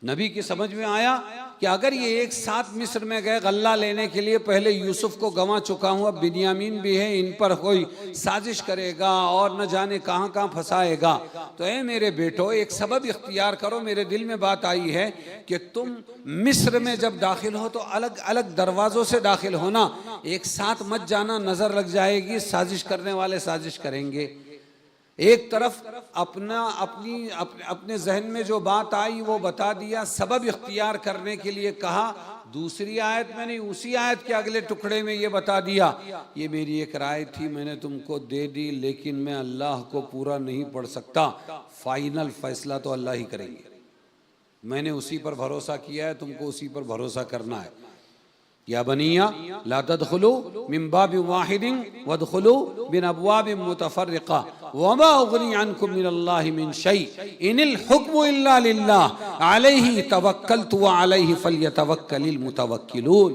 नबी की समझ में आया कि अगर ये एक साथ मिस्र में गए गल्ला लेने के लिए, पहले यूसुफ को गंवा चुका हूं, अब बिन्यामीन भी है, इन पर कोई साजिश करेगा और न जाने कहां कहां फंसाएगा, तो ऐ मेरे बेटो एक सबब इख्तियार करो। मेरे दिल में बात आई है कि तुम मिस्र में जब दाखिल हो तो अलग अलग दरवाजों से दाखिल होना, एक साथ मत जाना, नजर लग जाएगी, साजिश करने वाले साजिश करेंगे। एक तरफ अपने जहन में जो बात आई वो बता दिया, सबब इख्तियार करने के लिए कहा। दूसरी आयत में नहीं, उसी आयत के अगले टुकड़े में ये बता दिया, ये मेरी एक राय थी, मैंने तुमको दे दी, लेकिन मैं अल्लाह को पूरा नहीं पढ़ सकता, फाइनल फैसला तो अल्लाह ही करेंगे। मैंने उसी पर भरोसा किया है, तुमको उसी पर भरोसा करना है। या बनिया ला तदखुलू मिन बाबिन वाहिदिन वदखुलू मिन अबवाबिन मुतफर्रिका वमा उगनी अन्कुम मिनल्लाहि मिन शै इनिल हुक्मु इल्ला लिल्लाह अलैहि तवक्कलतु व अलैहि फल्यतवक्कलिल मुतवक्किलून।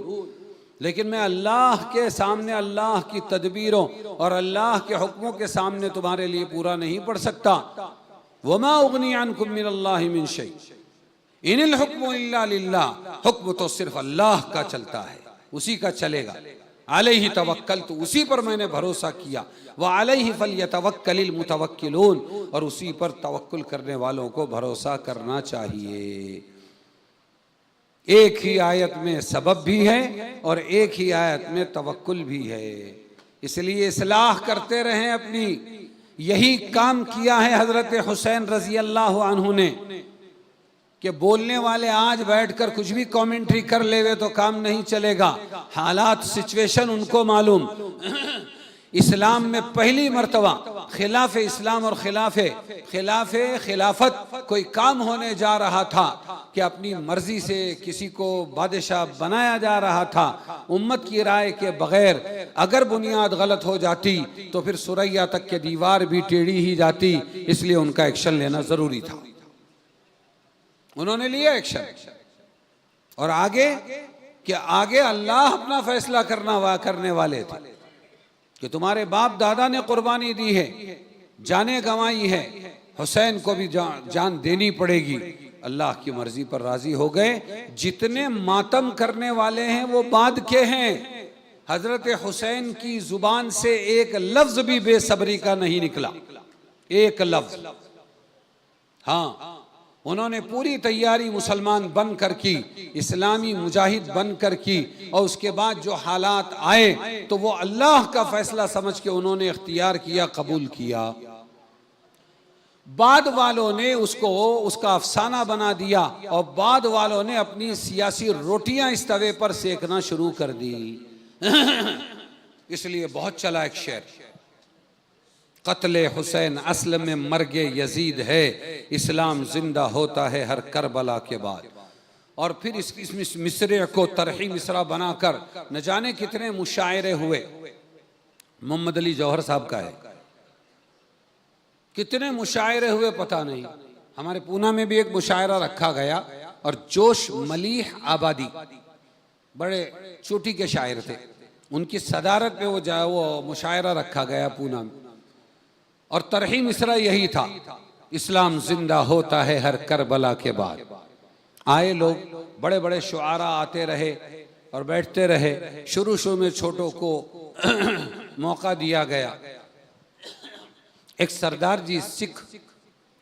लेकिन मैं अल्लाह के सामने, अल्लाह की तदबीरों और अल्लाह के हुक्मों के सामने तुम्हारे लिए पूरा नहीं पढ़ सकता। वमा उगनी अन्कुम मिनल्लाहि मिन शै इनिल हुक्मु इल्ला लिल्लाह, हुक्म तो सिर्फ अल्लाह का चलता है, उसी का चलेगा। अलैहि तवक्कलतु, उसी पर मैंने भरोसा किया, व अलैहि फल्यतवक्कलिल मुतवक्किलून, और उसी पर तवक्कुल करने वालों को भरोसा करना चाहिए। एक ही आयत में सबब भी है और एक ही आयत में तवक्कुल भी है। इसलिए इस्लाह करते रहें अपनी। यही काम किया है हजरत हुसैन रजी अल्लाह अन्हु ने, कि बोलने वाले आज बैठकर कुछ भी कमेंट्री कर लेवे तो काम नहीं चलेगा। हालात, सिचुएशन उनको मालूम। इस्लाम में पहली मर्तबा खिलाफ इस्लाम और खिलाफत कोई काम होने जा रहा था कि अपनी मर्जी से किसी को बादशाह बनाया जा रहा था, उम्मत की राय के बगैर। अगर बुनियाद गलत हो जाती तो फिर सुरैया तक के दीवार भी टेढ़ी ही जाती, इसलिए उनका एक्शन लेना जरूरी था। उन्होंने लिया एक्शन। और आगे आगे अल्लाह अपना फैसला करने वाले थे कि तुम्हारे बाप दादा ने कुर्बानी दी है, जाने गंवाई है, हुसैन को भी जान देनी पड़ेगी। अल्लाह की मर्जी पर राजी हो गए। जितने मातम करने वाले हैं वो बाद के हैं। हजरत हुसैन की जुबान से एक लफ्ज भी बेसब्री का नहीं निकला, एक लफ्ज। हाँ, उन्होंने पूरी तैयारी मुसलमान बनकर की, इस्लामी मुजाहिद बनकर की, और उसके बाद जो हालात आए तो वो अल्लाह का फैसला समझ के उन्होंने इख्तियार किया, कबूल किया। बाद वालों ने उसको उसका अफसाना बना दिया और बाद वालों ने अपनी सियासी रोटियां इस तवे पर सेकना शुरू कर दी। इसलिए बहुत चला एक शेर, कत्ले हुसैन असल में मर्गे यजीद है, इस्लाम जिंदा होता है हर करबला के बाद। और फिर इस मिसरे को तरही मिसरा बनाकर न जाने कितने मुशायरे हुए। मोहम्मद अली जौहर साहब का है, कितने मुशायरे हुए पता नहीं। हमारे पूना में भी एक मुशायरा रखा गया, और जोश मलीह आबादी बड़े चोटी के शायर थे, उनकी सदारत में वो मुशायरा रखा गया पूना में, और तरही मिसरा यही था, इस्लाम जिंदा होता है हर करबला के बाद। आए लोग, बड़े बड़े शुआरा आते रहे और बैठते रहे। शुरू में छोटों को मौका दिया गया। एक सरदार जी सिख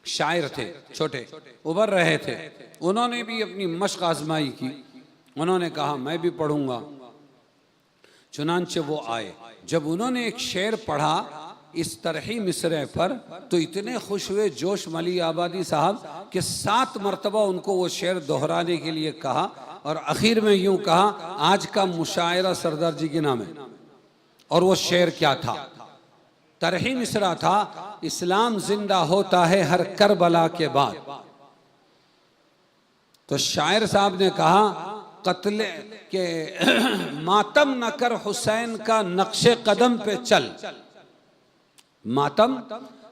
शायर थे, छोटे उभर रहे थे, उन्होंने भी अपनी मश्क आजमाई की। उन्होंने कहा मैं भी पढ़ूंगा। चुनांचे वो आए, जब उन्होंने एक शेर पढ़ा इस तरही मिसरे पर तो इतने खुश हुए जोश मली आबादी साहब कि 7 मरतबा उनको वो शेर दोहराने के लिए कहा, और आखिर में यूं कहा आज का मुशायरा सरदार जी के नाम है। और वो शेर क्या था? तरही मिसरा था, इस्लाम जिंदा होता है हर करबला के बाद। तो शायर साहब ने कहा कत्ले के मातम न कर हुसैन का नक्शे कदम पे चल, मातम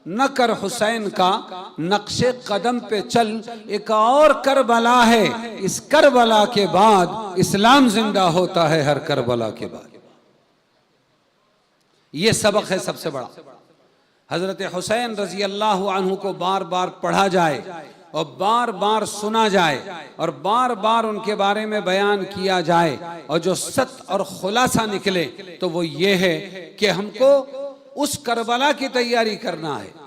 न कर हुसैन का नक्शे कदम पे चल, एक और करबला है, इस करबला के बाद इस्लाम जिंदा होता है हर करबला के बाद। ये सबक है सबसे बड़ा। हजरत हुसैन रजी अल्लाह अन्हु को बार बार पढ़ा जाए और बार बार सुना जाए और बार बार उनके बारे में बयान किया जाए, और जो सत्य और खुलासा निकले तो वो ये है कि हमको उस करबला की तैयारी करना है।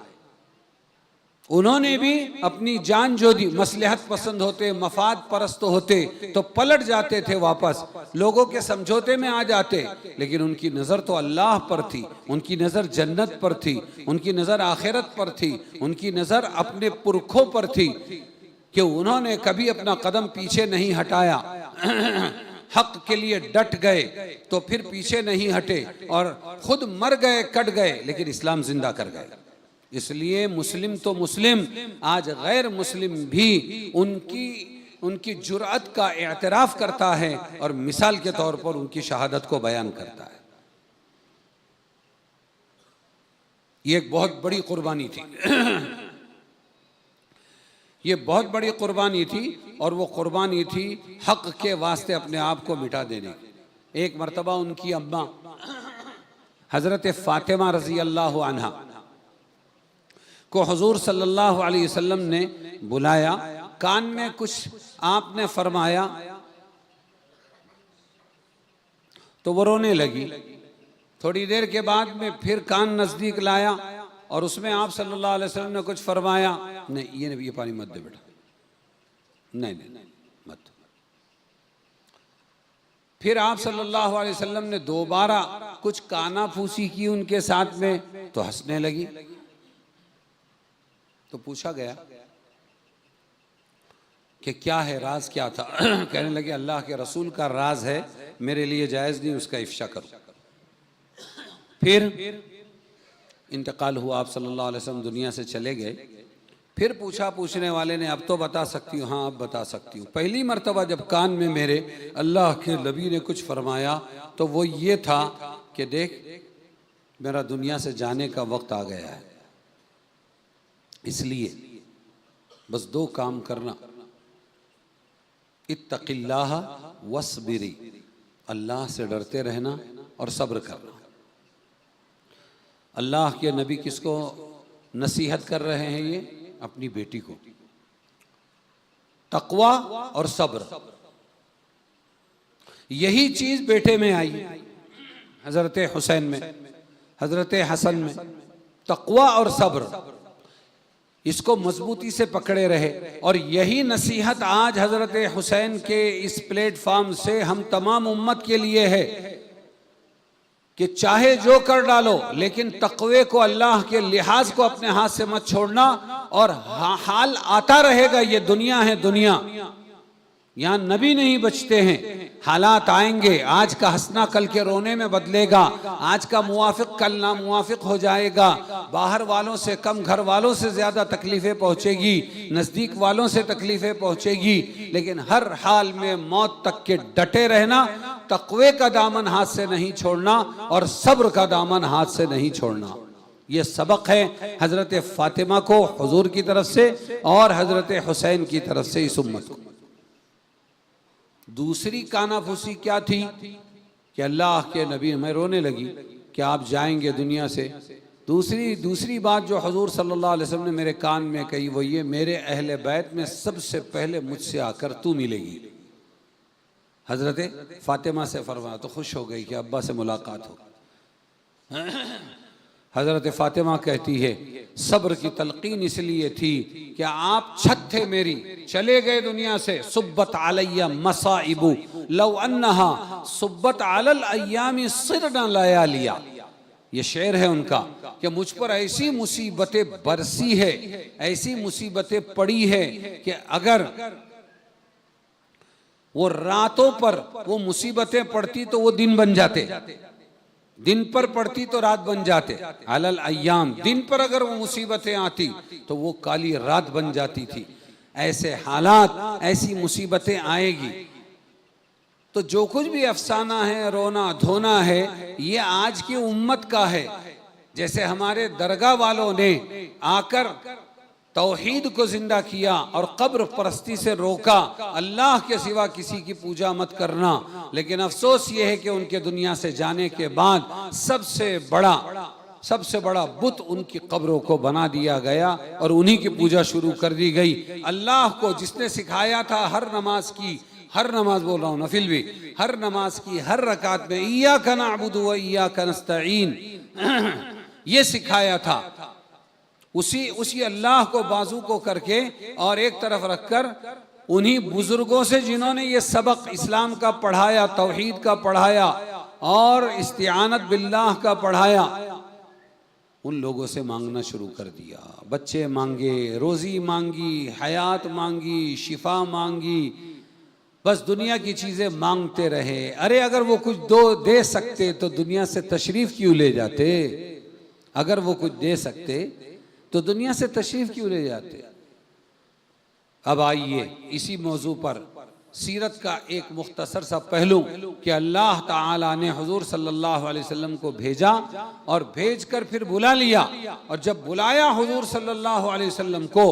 उन्होंने भी अपनी जान जो दी, मसलहत पसंद होते, मफाद परस्त होते तो पलट जाते थे, वापस लोगों के समझौते में आ जाते, लेकिन उनकी नज़र तो अल्लाह पर थी, उनकी नज़र जन्नत पर थी, उनकी नज़र आखिरत पर थी, उनकी नज़र अपने पुरखों पर थी कि उन्होंने कभी अपना कदम पीछे नहीं हटाया। हक के लिए डट गए तो फिर पीछे नहीं हटे, और खुद मर गए, कट गए, लेकिन इस्लाम जिंदा कर गए। इसलिए मुस्लिम तो मुस्लिम, आज गैर मुस्लिम भी उनकी जुर्अत का एतराफ़ करता है और मिसाल के तौर पर उनकी शहादत को बयान करता है। ये एक बहुत बड़ी कुर्बानी थी। ये बहुत बड़ी कुर्बानी थी, और वो कुर्बानी थी हक के वास्ते अपने आप को मिटा देने की। एक मरतबा उनकी अम्मा हजरत फातिमा रजी अल्लाह अन्हा को हुजूर सल्लल्लाहु अलैहि वसल्लम ने बुलाया, कान में कुछ आपने फरमाया तो वो रोने लगी। थोड़ी देर के बाद में फिर कान नजदीक लाया और उसमें आप सल्लल्लाहु अलैहि वसल्लम ने कुछ फरमाया, नहीं ये पानी मत दे बेटा, नहीं नहीं नहीं मत। फिर आप सल्लल्लाहु अलैहि वसल्लम ने दोबारा कुछ काना फूसी की उनके साथ में, तो हंसने लगी। तो पूछा गया कि क्या है, राज क्या था? कहने लगे अल्लाह के रसूल का राज है, मेरे लिए जायज़ नहीं उसका इफ्शा करो। फिर इंतकाल हुआ, आप सल्लल्लाहु अलैहि वसल्लम दुनिया से चले गए। फिर पूछा पूछने वाले ने, अब तो बता सकती हूँ? हाँ अब बता सकती हूँ। पहली मर्तबा जब कान में मेरे अल्लाह के नबी ने कुछ फरमाया तो वो ये था कि देख मेरा दुनिया से जाने का वक्त आ गया है, इसलिए बस 2 काम करना, इत्तक़िल्लाह वस्बिरी, अल्लाह से डरते रहना और सब्र करना। अल्लाह के नबी किसको नसीहत कर रहे हैं? ये अपनी बेटी को। तकवा और सब्र। यही चीज बेटे में आई, हजरत हुसैन में, हजरत हसन में, तकवा और सब्र। इसको मजबूती से पकड़े रहे। और यही नसीहत आज हजरत हुसैन के इस प्लेटफॉर्म से हम तमाम उम्मत के लिए है कि चाहे जो कर डालो, लेकिन तकवे को, अल्लाह के लिहाज को अपने हाथ से मत छोड़ना। और हाल आता रहेगा, ये दुनिया है दुनिया, यहाँ नबी नहीं बचते हैं, हालात आएंगे। आज का हंसना कल के रोने में बदलेगा, आज का मुवाफिक कल ना मुवाफिक हो जाएगा। बाहर वालों से कम घर वालों से ज्यादा तकलीफें पहुंचेगी, नजदीक वालों से तकलीफें पहुंचेगी। लेकिन हर हाल में मौत तक के डटे रहना, तकवे का दामन हाथ से नहीं छोड़ना और सब्र का दामन हाथ से नहीं छोड़ना। ये सबक है हजरत फातिमा को हुजूर की तरफ से और हजरत हुसैन की तरफ से इस उम्मत को। दूसरी कानाफूसी क्या थी कि अल्लाह के नबी, मैं रोने लगी कि आप जाएंगे दुनिया से। दूसरी बात जो हुजूर सल्लल्लाहु अलैहि वसल्लम ने मेरे कान में कही वो ये, मेरे अहले बैत में सबसे पहले मुझसे आकर तू मिलेगी। हजरत फातिमा से फरमाया तो खुश हो गई कि अब्बा से मुलाकात हो। हजरत फातिमा कहती है सब्र की तलकीन इसलिए थी कि आप छत थे मेरी, चले गए दुनिया से। सुब्बत अलैया मसाइबु लौ अन्नहा सुब्बत अलल अय्यामी सिरना लयालिया। ये शेर है उनका कि मुझ पर ऐसी मुसीबतें बरसी है, ऐसी मुसीबतें पड़ी है कि अगर वो रातों पर वो मुसीबतें पड़ती तो वो दिन बन जाते, दिन पर पड़ती तो रात बन जाते। अलल अय्याम, दिन पर अगर वो मुसीबतें आती तो वो काली रात बन जाती थी। ऐसे हालात, ऐसी मुसीबतें आएगी। तो जो कुछ भी अफसाना है, रोना धोना है, ये आज की उम्मत का है। जैसे हमारे दरगाह वालों ने आकर तौहीद को जिंदा किया और कब्र परस्ती से रोका, अल्लाह के सिवा किसी की पूजा मत करना। लेकिन अफसोस ये है कि उनके दुनिया से जाने के बाद सबसे बड़ा बुत उनकी कब्रों को बना दिया गया और उन्हीं की पूजा शुरू कर दी गई। अल्लाह को जिसने सिखाया था हर नमाज बोल रहा हूँ, नफिल भी, हर नमाज की हर रकात में इय्याका नअबुदु व इय्याका नस्तईन, ये सिखाया था। उसी अल्लाह को बाजू को करके और एक तरफ रखकर उन्हीं बुजुर्गों से जिन्होंने ये सबक इस्लाम का पढ़ाया, तौहीद का पढ़ाया और इस्तिआनत बिल्लाह का पढ़ाया, उन लोगों से मांगना शुरू कर दिया। बच्चे मांगे, रोजी मांगी, हयात मांगी, शिफा मांगी, बस दुनिया की चीजें मांगते रहे। अरे अगर वो कुछ दे सकते तो दुनिया से तशरीफ क्यों ले जाते? अगर वो कुछ दे सकते तो दुनिया से तशरीफ क्यों ले जाते? अब आइए इसी मौजू पर सीरत का एक मुख्तसर सा पहलू कि अल्लाह ताला ने हुजूर सल्लल्लाहु अलैहि वसल्लम को भेजा और भेजकर फिर बुला लिया। और जब बुलाया हुजूर सल्लल्लाहु अलैहि वसल्लम को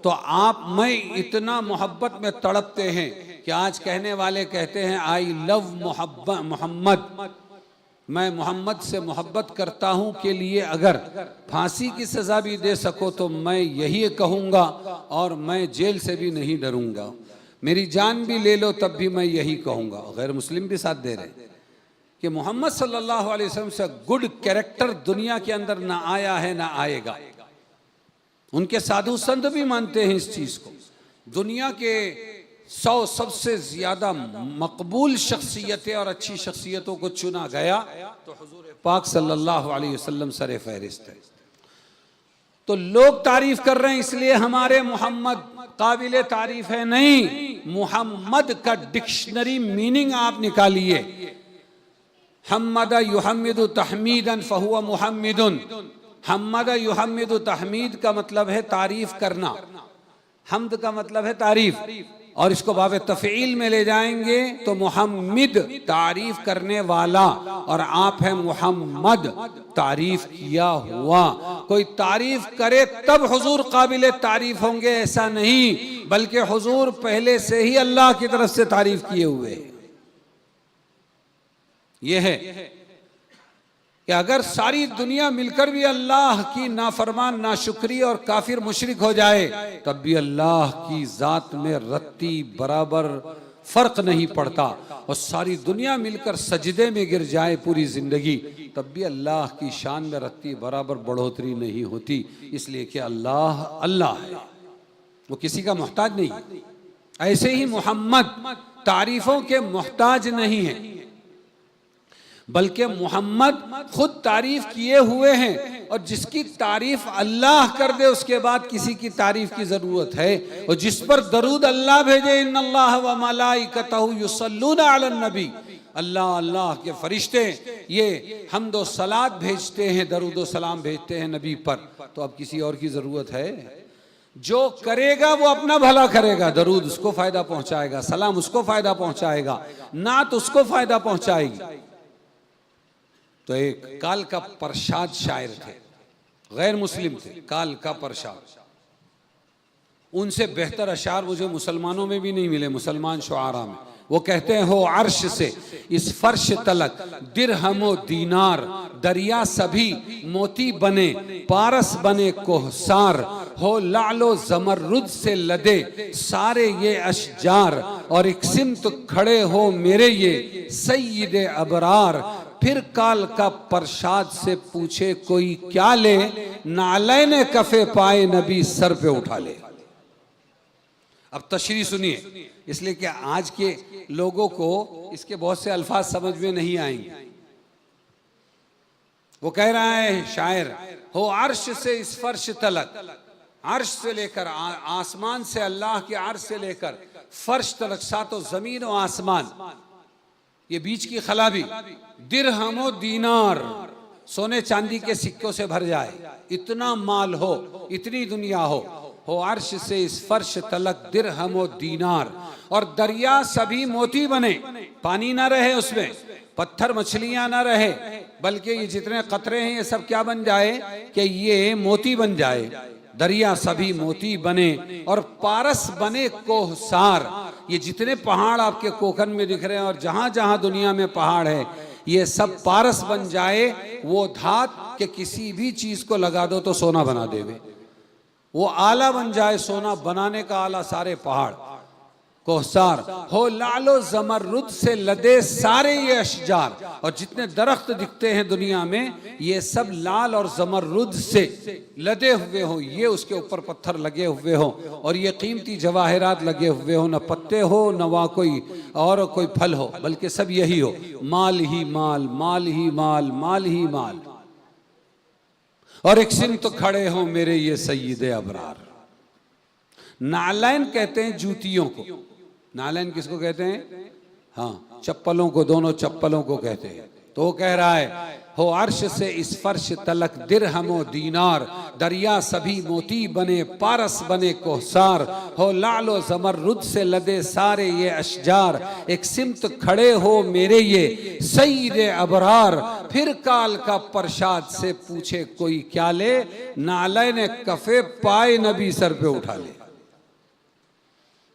तो आप मैं इतना मोहब्बत में तड़पते हैं कि आज कहने वाले कहते हैं आई लव मोहम्मद, मैं मोहम्मद से मोहब्बत करता हूं के लिए अगर फांसी की सजा भी दे सको तो मैं यही कहूंगा और मैं जेल से भी नहीं डरूंगा, मेरी जान भी ले लो तब भी मैं यही कहूंगा। गैर मुस्लिम भी साथ दे रहे कि मोहम्मद सल्लल्लाहु अलैहि वसल्लम से गुड कैरेक्टर दुनिया के अंदर ना आया है ना आएगा। उनके साधु संत भी मानते हैं इस चीज को। दुनिया के 100 सबसे ज्यादा मकबूल शख्सियतें और अच्छी शख्सियतों को चुना गया तो हुजूर पाक सल्लल्लाहु अलैहि वसल्लम सरे फहरिस्त है। तो लोग तारीफ कर रहे हैं इसलिए हमारे मोहम्मद काबिल तारीफ है नहीं। मोहम्मद का डिक्शनरी मीनिंग आप निकालिए, हम्मद युहम्मिदु तहमीदन फहुवा मुहम्मिदुन। हम्मद युहम्मिदु तहमीद का मतलब है तारीफ करना, हम्द का मतलब है तारीफ, और इसको बाब तफ़ईल में ले जाएंगे तो मुहम्मिद तारीफ करने वाला और आप हैं मुहम्मद तारीफ किया हुआ। कोई तारीफ करे तब हुजूर काबिल तारीफ होंगे ऐसा नहीं, बल्कि हुजूर पहले से ही अल्लाह की तरफ से तारीफ किए हुए। ये है कि अगर सारी दुनिया मिलकर भी अल्लाह की नाफरमान, नाशुक्री और काफिर मुशरिक हो जाए, तब भी अल्लाह की जात में रत्ती बराबर फर्क नहीं पड़ता। और सारी दुनिया मिलकर सजदे में गिर जाए पूरी जिंदगी, तब भी अल्लाह की शान में रत्ती बराबर बढ़ोतरी नहीं होती। इसलिए कि अल्लाह अल्लाह है, वो किसी का मोहताज नहीं है। ऐसे ही मोहम्मद तारीफों के मोहताज नहीं है, बल्कि मोहम्मद खुद तारीफ किए हुए हैं। और जिसकी तारीफ अल्लाह कर दे उसके बाद किसी की तारीफ की जरूरत है। और जिस पर दरूद अल्लाह भेजे, इन्नल्लाह व मलाइकतहु युसल्लूना अलन नबी, अल्लाह अल्लाह के फरिश्ते ये हम्दो सलात भेजते हैं, दरूद व सलाम भेजते हैं नबी पर। तो अब किसी और की जरूरत है? जो करेगा वो अपना भला करेगा, दरूद उसको फायदा पहुंचाएगा, सलाम उसको फायदा पहुंचाएगा, नात उसको फायदा पहुंचाएगी। तो एक काल का परशाद शायर थे, गैर मुस्लिम थे, काल का परशाद। उनसे बेहतर अशार मुझे मुसलमानों में भी नहीं मिले, मुसलमान शुआरा में। वो कहते हैं, हो अर्श से इस फर्श तलक दिरहमो दीनार, दरिया सभी मोती बने, पारस बने कोहसार, हो लालो जमरुद से लदे सारे ये अशजार, और एक सिमत खड़े हो मेरे ये सैयदे अबरार। फिर काल का परशाद से पूछे कोई क्या ले, नालैने कफे पाए नबी सर पे उठा ले। अब तशरीह सुनिए, इसलिए कि आज के लोगों को इसके बहुत से अल्फाज समझ में नहीं आएंगे। वो कह रहा है शायर, हो अर्श से इस फर्श तलक, अर्श से लेकर आसमान से, अल्लाह के अर्श से लेकर फर्श तलक, सातों जमीन और आसमान, ये बीच की खला भी दिरहमो दीनार, सोने चांदी के सिक्कों से भर जाए, इतना माल हो, इतनी दुनिया हो अर्श से इस फर्श तलक दिरहमो दीनार, और दरिया सभी मोती बने, पानी ना रहे उसमें, पत्थर मछलियां ना रहे, बल्कि ये जितने कतरे हैं ये सब क्या बन जाए कि ये मोती बन जाए। दरिया सभी मोती बने और पारस बने कोहसार, ये जितने पहाड़ आपके कोकन में दिख रहे हैं और जहां जहां दुनिया में पहाड़ है, ये सब पारस बन जाए। वो धात के किसी भी चीज को लगा दो तो सोना बना देवे, वो आला बन जाए, सोना बनाने का आला, सारे पहाड़ कोहसार। हो लालो जमरुद से लदे सारे ये अशजार, और जितने दरख्त दिखते हैं दुनिया में ये सब लाल और जमरुद से लदे हुए हो, ये उसके ऊपर पत्थर लगे हुए हो और ये कीमती जवाहरात लगे हुए हो, न पत्ते हो न वहाँ कोई और कोई फल हो, बल्कि सब यही हो, माल ही माल, माल ही माल, माल ही माल। और एक सिमत खड़े हो मेरे ये सय्यदे अबरार। नालैन कहते हैं जूतियों को, नालैन किसको कहते हैं? हाँ, चप्पलों को, दोनों चप्पलों को कहते हैं। तो वो कह रहा है, हो अर्श से इस फर्श तलक दिरहमो दीनार, दरिया सभी मोती बने, पारस बने कोहसार, हो लालो जमरुद से लदे सारे ये अशजार, एक सिमत खड़े हो मेरे ये सय्यदे अबरार। फिर काल का परशाद से पूछे कोई क्या ले, नालैने कफे पाए नबी सर पे उठा ले।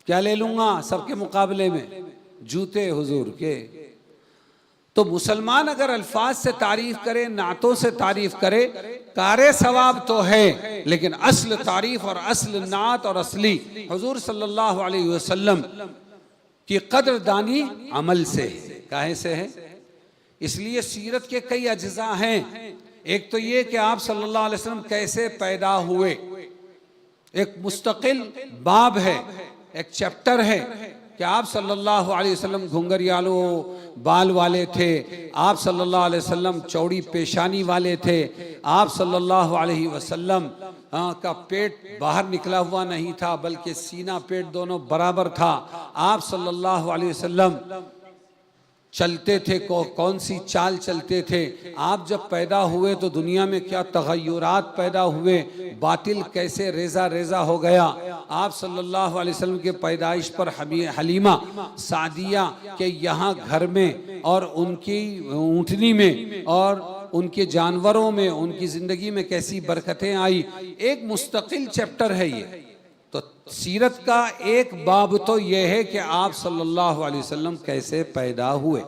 क्या ले लूंगा सबके मुकाबले में? जूते हुजूर के। तो मुसलमान अगर अल्फाज से तारीफ करे, नातों से तारीफ करे, कारे सवाब तो है, लेकिन असल तारीफ और असल नात और असली हुजूर सल्लल्लाहु अलैहि वसल्लम की कदरदानी अमल से है। काहे से है? इसलिए सीरत के कई अज्जा हैं। एक तो ये कि आप सल्लल्लाहु अलैहि वसल्लम कैसे पैदा हुए, एक मुस्तकिल बाब है, एक चैप्टर है कि आप सल्लल्लाहु अलैहि वसल्लम घुंघरियालो बाल वाले थे, आप सल्लल्लाहु अलैहि वसल्लम चौड़ी पेशानी वाले थे, आप सल्लल्लाहु अलैहि वसल्लम का पेट बाहर निकला हुआ नहीं था बल्कि सीना पेट दोनों बराबर था, आप सल्लल्लाहु अलैहि वसल्लम चलते थे, कौन सी चाल चलते थे, आप जब पैदा हुए तो दुनिया में क्या तगय्युरात पैदा हुए, बातिल कैसे रेजा रेजा हो गया। आप सल्लल्लाहु अलैहि वसल्लम के पैदाइश पर हलीमा सादिया के यहाँ घर में और उनकी ऊँटनी में और उनके जानवरों में, उनकी जिंदगी में कैसी बरकतें आई, एक मुस्तकिल चैप्टर है ये। तो सीरत का एक बाब तो यह है कि आप सल्लल्लाहु अलैहि वसल्लम कैसे पैदा हुए।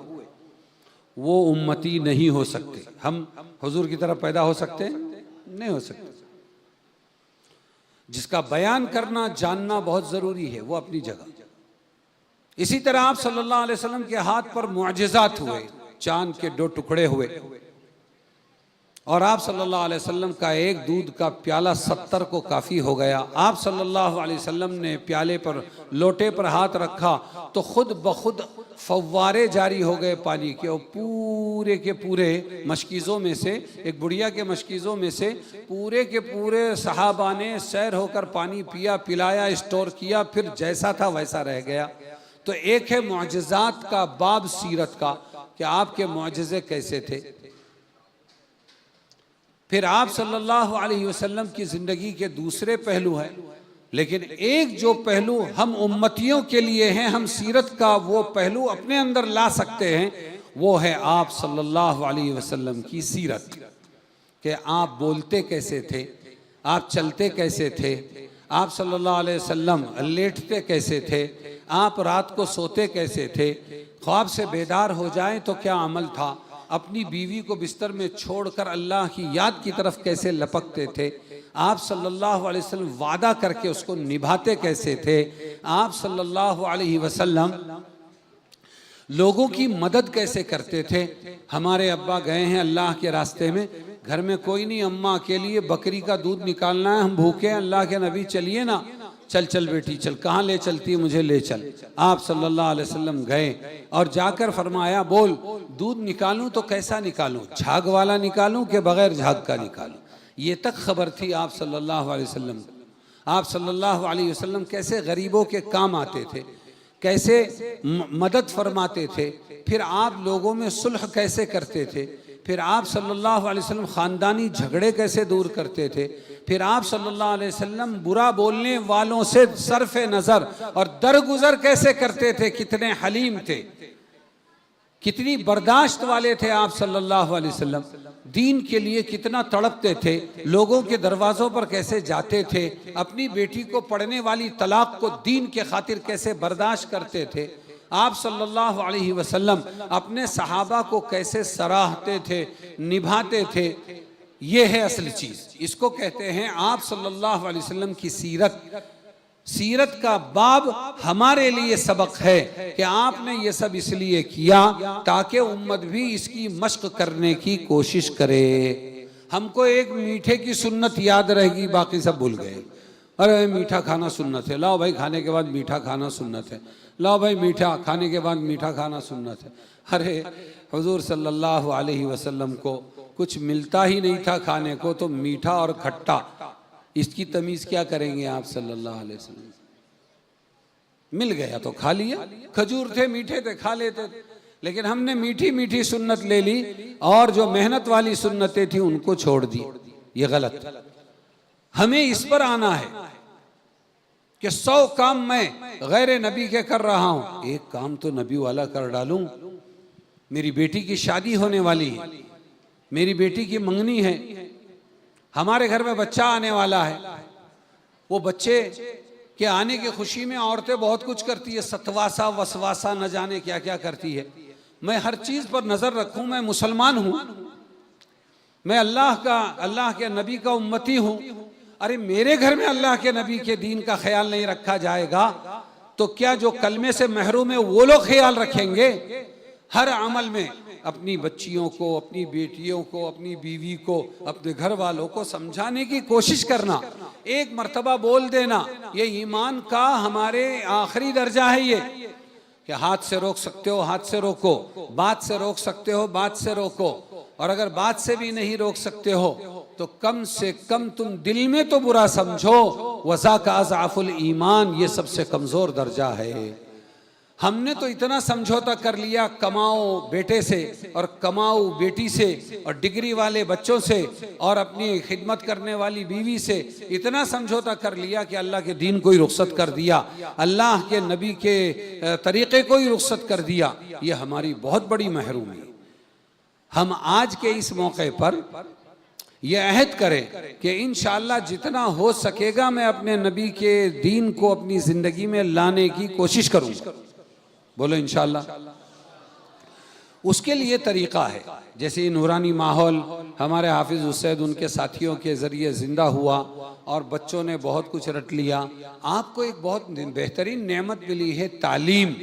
वो उम्मती नहीं हो सकते। हम हुजूर की तरह पैदा हो सकते हैं? नहीं हो सकते। जिसका बयान करना जानना बहुत जरूरी है, वो अपनी जगह। इसी तरह आप सल्लल्लाहु अलैहि वसल्लम के हाथ पर मुअजिज़ात हुए, चांद के 2 टुकड़े हुए, और आप सल्लल्लाहु अलैहि वसल्लम का एक दूध का प्याला 70 को काफ़ी हो गया। आप सल्लल्लाहु अलैहि वसल्लम ने प्याले पर, लोटे पर हाथ रखा तो खुद ब खुद फव्वारे जारी हो गए पानी के, और पूरे के पूरे मशकीज़ों में से, एक बुढ़िया के मशकीज़ों में से पूरे के पूरे सहाबा ने सैर होकर पानी पिया, पिलाया, स्टोर किया, फिर जैसा था वैसा रह गया। तो एक है मुअजिज़ात का बाब सीरत का, कि आपके मुअजिज़े कैसे थे। फिर आप सल्लल्लाहु अलैहि वसल्लम की ज़िंदगी के दूसरे पहलू हैं, लेकिन एक जो पहलू हम उम्मतियों के लिए हैं, हम सीरत का वो पहलू अपने अंदर ला सकते हैं, वो है आप सल्लल्लाहु अलैहि वसल्लम की सीरत। कि आप बोलते कैसे थे, आप चलते कैसे थे, आप सल्लल्लाहु अलैहि वसल्लम लेटते कैसे थे, आप रात को सोते कैसे थे, ख्वाब से बेदार हो जाएं तो क्या अमल था, अपनी बीवी को बिस्तर में छोड़कर अल्लाह की याद की तरफ कैसे लपकते थे, आप सल्लल्लाहु अलैहि वसल्लम वादा करके उसको निभाते कैसे थे, आप सल्लल्लाहु अलैहि वसल्लम लोगों की मदद कैसे करते थे। हमारे अब्बा गए हैं अल्लाह के रास्ते में, घर में कोई नहीं, अम्मा के लिए बकरी का दूध निकालना है, हम भूखे हैं, अल्लाह के नबी चलिए ना, चल चल बेटी चल, कहाँ ले चलती है, मुझे ले चल। आप सल्लल्लाहु अलैहि वसल्लम गए और जाकर फरमाया, बोल दूध निकालूं तो कैसा निकालूं, झाग वाला निकालूं कि बगैर झाग का निकालूं। ये तक खबर थी आप सल्लल्लाहु अलैहि वसल्लम को। आप सल्लल्लाहु अलैहि वसल्लम कैसे गरीबों के काम आते थे, कैसे मदद फरमाते थे, फिर आप लोगों में सुलह कैसे करते थे, फिर आप सल्लल्लाहु अलैहि वसल्लम ख़ानदानी झगड़े कैसे दूर करते थे, फिर आप सल्लल्लाहु अलैहि वसल्लम बुरा बोलने वालों से सरफ़े नज़र और दरगुजर कैसे करते थे, कितने हलीम थे, कितनी बर्दाश्त वाले थे आप सल्लल्लाहु अलैहि वसल्लम, दीन के लिए कितना तड़पते थे, लोगों के दरवाज़ों पर कैसे जाते थे, अपनी बेटी को पढ़ने वाली तलाक को दीन के खातिर कैसे बर्दाश्त करते थे। आप सल्लल्लाहु अलैहि वसल्लम अपने सहाबा को कैसे सराहते थे, निभाते थे। ये है असल चीज़, इसको कहते हैं आप सल्लल्लाहु अलैहि वसल्लम की सीरत। सीरत का बाब हमारे लिए सबक है कि आपने ये सब इसलिए किया ताकि उम्मत भी इसकी मश्क करने की कोशिश करे। हमको एक मीठे की सुन्नत याद रहेगी, बाकी सब भूल गए। अरे मीठा खाना सुन्नत है, लाओ भाई खाने के बाद मीठा खाना सुन्नत है, लाओ भाई मीठा खाने के बाद मीठा खाना सुन्नत है। अरे हुजूर सल्लल्लाहु अलैहि वसल्लम को कुछ मिलता ही नहीं था खाने को, तो मीठा और खट्टा इसकी तमीज़ क्या करेंगे आप सल्लल्लाहु अलैहि वसल्लम। मिल गया तो खा लिया, खजूर थे मीठे थे खा लेते थे, लेकिन हमने मीठी मीठी सुन्नत ले ली और जो मेहनत वाली सुन्नतें थी उनको छोड़ दी। ये गलत। हमें इस पर आना है कि 100 काम मैं गैर नबी के कर रहा हूं, एक काम तो नबी वाला कर डालूं। मेरी बेटी की शादी होने वाली है, मेरी बेटी की मंगनी है, हमारे घर में बच्चा आने वाला है, वो बच्चे के आने की खुशी में औरतें बहुत कुछ करती है, सतवासा वसवासा न जाने क्या क्या करती है। मैं हर चीज पर नजर रखूं, मैं मुसलमान हूं, मैं अल्लाह के नबी का उम्मती हूं। अरे मेरे घर में अल्लाह के नबी के दीन का ख्याल नहीं रखा जाएगा तो क्या जो कलमे से महरूम है वो लोग ख्याल रखेंगे। हर अमल में अपनी बच्चियों को, अपनी बेटियों को, अपनी बीवी को, अपने घर वालों को समझाने की कोशिश करना, एक मर्तबा बोल देना, ये ईमान का हमारे आखिरी दर्जा है। ये कि हाथ से रोक सकते हो हाथ से रोको, बात से रोक सकते हो बात से रोको, और अगर बात से भी नहीं रोक सकते हो तो कम से कम तुम दिल में तो बुरा समझो। वज़ा का अज़ाफुल ईमान, ये सबसे कमज़ोर दर्जा है। हमने तो इतना समझौता कर लिया, कमाओ बेटे से और कमाओ बेटी से और डिग्री वाले बच्चों से और अपनी खिदमत करने वाली बीवी से इतना समझौता कर लिया कि अल्लाह के दीन को ही रुखसत कर दिया, अल्लाह के नबी के तरीक़े को ही रुखसत कर दिया। ये हमारी बहुत बड़ी महरूमी है। हम आज के इस मौके पर यह अहद करें कि इंशाअल्लाह जितना हो सकेगा मैं अपने नबी के दीन को अपनी ज़िंदगी में लाने की कोशिश करूँगा। बोलो इंशाअल्लाह। उसके लिए तरीक़ा है। जैसे ये नूरानी माहौल हमारे हाफिज़ हुसैन उनके साथियों के ज़रिए ज़िंदा हुआ और बच्चों ने बहुत कुछ रट लिया। आपको एक बहुत बेहतरीन नेमत मिली है तालीम।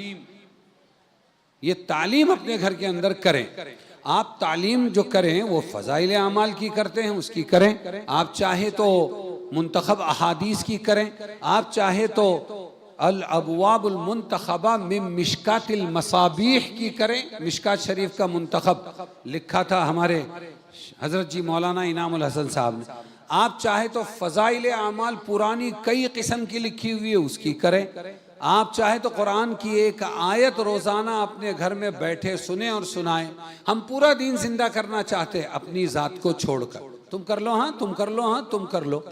ये तालीम अपने घर के अंदर करें। आप तालीम जो करें वो फ़ज़ाइल आमाल की करते हैं उसकी करें, आप चाहे तो मुंतखब अहादीस की करें, आप चाहे तो अल अबवाबुल मुंतखबा मिन मिशकातिल मसाबीह की करें। मिशकात शरीफ का मुंतखब लिखा था हमारे हज़रत जी मौलाना इनामुल हसन साहब ने। आप चाहे तो फ़ज़ाइल आमाल पुरानी कई किस्म की लिखी हुई है उसकी करें। आप चाहे तो कुरान की एक आयत रोज़ाना अपने घर में बैठे सुने और सुनाएं। हम पूरा दिन जिंदा करना चाहते हैं अपनी ज़ात को छोड़कर। तुम कर लो, हाँ तुम कर लो, हाँ तुम कर लो।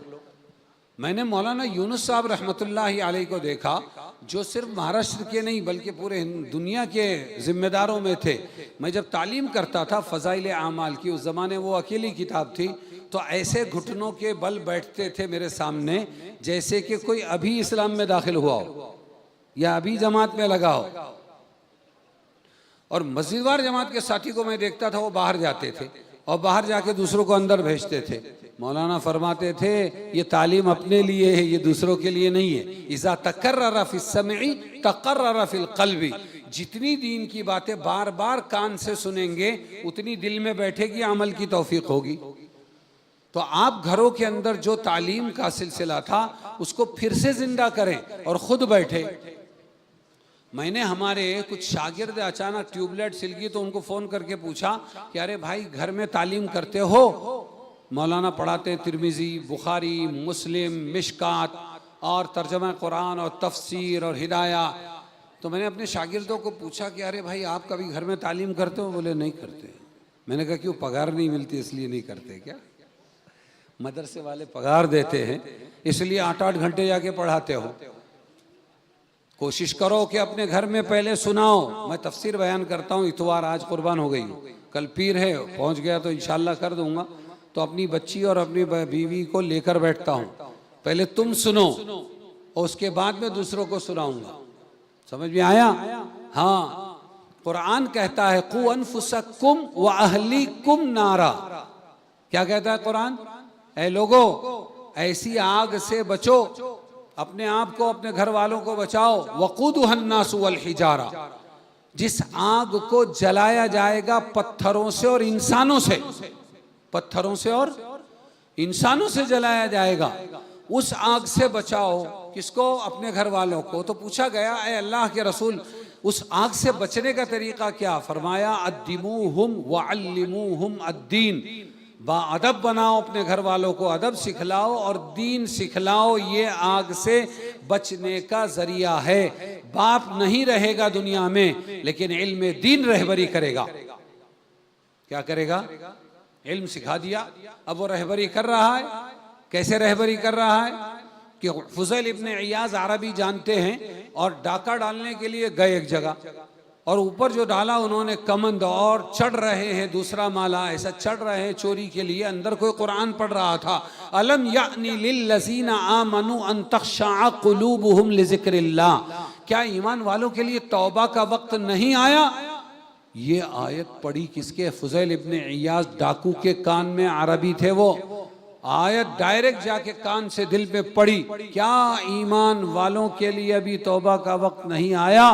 मैंने मौलाना यूनुस साहब रहमतुल्लाहि अलैहि को देखा, जो सिर्फ महाराष्ट्र के नहीं बल्कि पूरे दुनिया के जिम्मेदारों में थे। मैं जब तालीम करता था फ़ज़ाइल आमाल की, उस ज़माने वो अकेली किताब थी, तो ऐसे घुटनों के बल बैठते थे मेरे सामने जैसे कि कोई अभी इस्लाम में दाखिल हुआ हो या अभी जमात में लगा हो। और मस्जिदवार जमात के साथी को मैं देखता था वो बाहर जाते थे और बाहर जाके दूसरों को अंदर भेजते थे। मौलाना फरमाते थे ये तालीम अपने लिए है, ये दूसरों के लिए नहीं है। इज़ा तकर्रर फ़िस समई तकर्रर फ़िल क़ल्बी। जितनी दीन की बातें बार बार कान से सुनेंगे उतनी दिल में बैठेगी, अमल की तौफीक होगी। तो आप घरों के अंदर जो तालीम का सिलसिला था उसको फिर से जिंदा करें और खुद बैठे। मैंने हमारे कुछ शागिर्द अचानक ट्यूबलाइट सिल गई तो उनको फ़ोन करके पूछा कि अरे भाई घर में तालीम करते हो? मौलाना पढ़ाते हैं तिरमिज़ी, बुखारी, मुस्लिम, मिशकात और तर्जमा कुरान और तफसीर और हिदाया। तो मैंने अपने शागिर्दों को पूछा कि अरे भाई आप कभी घर में तालीम करते हो? बोले नहीं करते। मैंने कहा क्यों? पगार नहीं मिलती इसलिए नहीं करते क्या? मदरसे वाले पगार देते हैं इसलिए 8-8 घंटे जाके पढ़ाते हो। कोशिश करो कि अपने घर में पहले सुनाओ। मैं तफसीर बयान करता हूँ, इतवार आज कुर्बान हो गई हूँ, कल पीर है, पहुँच गया तो इंशाल्लाह कर दूंगा। तो अपनी बच्ची और अपनी बीवी को लेकर बैठता हूँ, पहले तुम सुनो और उसके बाद में दूसरों को सुनाऊंगा। समझ में आया? हाँ, कुरान कहता है कु अनफुसकुम व अहलीकुम नारा। क्या कहता है कुरान? ऐ लोगो ऐसी आग से बचो, अपने आप को अपने घर वालों को बचाओ। वक़ूदुहन्नासु वल हिजारा, जिस आग को जलाया जाएगा पत्थरों से और इंसानों से, पत्थरों से और इंसानों से जलाया जाएगा, उस आग से बचाओ। किसको? अपने घर वालों को। तो पूछा गया ऐ अल्लाह के रसूल उस आग से बचने का तरीका क्या? फरमाया अद्दिमुहुम वअल्लिमुहुम अद्दीन, बाअदब बनाओ, अपने घर वालों को अदब सिखलाओ और दीन सिखलाओ। ये आग से बचने का जरिया है। बाप नहीं रहेगा दुनिया में लेकिन इल्म दीन रहबरी करेगा। क्या करेगा? इल्म सिखा दिया, अब वो रहबरी कर रहा है। कैसे रहबरी कर रहा है कि फुज़ैल इब्न इयाज़ अरबी जानते हैं और डाका डालने के लिए गए एक जगह, और ऊपर जो डाला उन्होंने कमंद, और चढ़ रहे हैं दूसरा माला, ऐसा चढ़ रहे हैं चोरी के लिए। अंदर कोई कुरान पढ़ रहा था, अलम यानी लिल्लज़ीना आमनु अन तख़शअ क़ुलूबुहुम लिज़िक्रिल्लाह। क्या ईमान वालों के लिए तौबा का वक्त नहीं आया? ये आयत पढ़ी किसके? फुज़ैल इब्न इयाज़ डाकू के कान में, अरबी थे वो। आयत डायरेक्ट जाके कान से दिल में पड़ी। क्या ईमान वालों के लिए अभी तौबा का वक्त नहीं आया?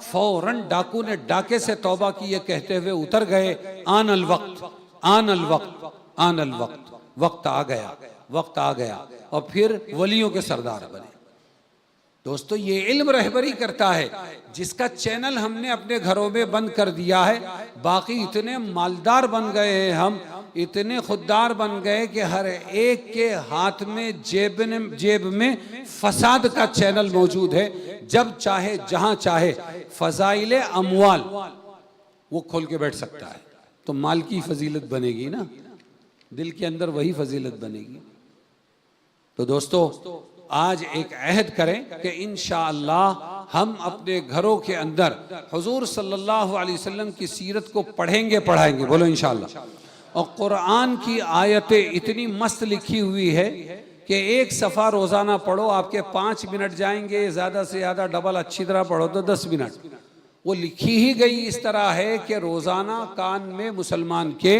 फौरन डाकू ने डाके से तौबा की, ये कहते हुए उतर गए आनल वक्त, आनल वक्त, आनल वक्त, वक्त आ गया, वक्त आ गया। और फिर वलियों के सरदार बने। दोस्तों ये इल्म रहबरी करता है। जिसका चैनल हमने अपने घरों में बंद कर दिया है, बाकी इतने मालदार बन गए हैं हम, इतने खुददार बन गए कि हर एक के हाथ में जेब में फसाद का चैनल मौजूद है। जब चाहे जहां चाहे फजाइल अमवाल वो खोल के बैठ सकता है। तो माल की फजीलत बनेगी ना, दिल के अंदर वही फजीलत बनेगी। तो दोस्तों आज एक अहद करें कि इंशाअल्लाह हम अपने घरों के अंदर हुजूर सल्लल्लाहु अलैहि वसल्लम की सीरत को पढ़ेंगे, पढ़ाएंगे। बोलो इंशाअल्लाह। और कुरान की आयतें इतनी मस्त लिखी हुई है कि एक सफ़ा रोज़ाना पढ़ो, आपके 5 मिनट जाएंगे, ज़्यादा से ज़्यादा डबल अच्छी तरह पढ़ो तो 10 मिनट। वो लिखी ही गई इस तरह है कि रोज़ाना कान में मुसलमान के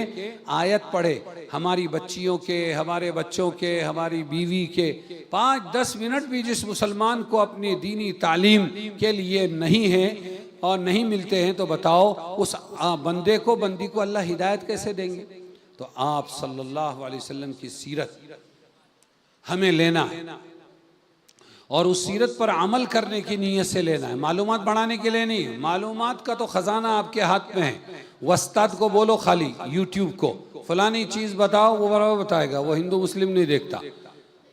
आयत पढ़े, हमारी बच्चियों के, हमारे बच्चों के, हमारी बीवी के 5-10 मिनट भी जिस मुसलमान को अपनी दीनी तालीम के लिए नहीं है और नहीं मिलते हैं, तो बताओ उस बंदे को, बंदी को अल्लाह हिदायत कैसे देंगे। तो आप सल्लल्लाहु अलैहि वसल्लम की सीरत हमें लेना है और उस सीरत पर अमल करने की नीयत से लेना है, मालूमात बढ़ाने के लिए नहीं। मालूमात का तो खजाना आपके हाथ में है। वस्ताद को बोलो खाली यूट्यूब को फलानी चीज़ बताओ, वो बराबर बताएगा। वो हिंदू मुस्लिम नहीं देखता,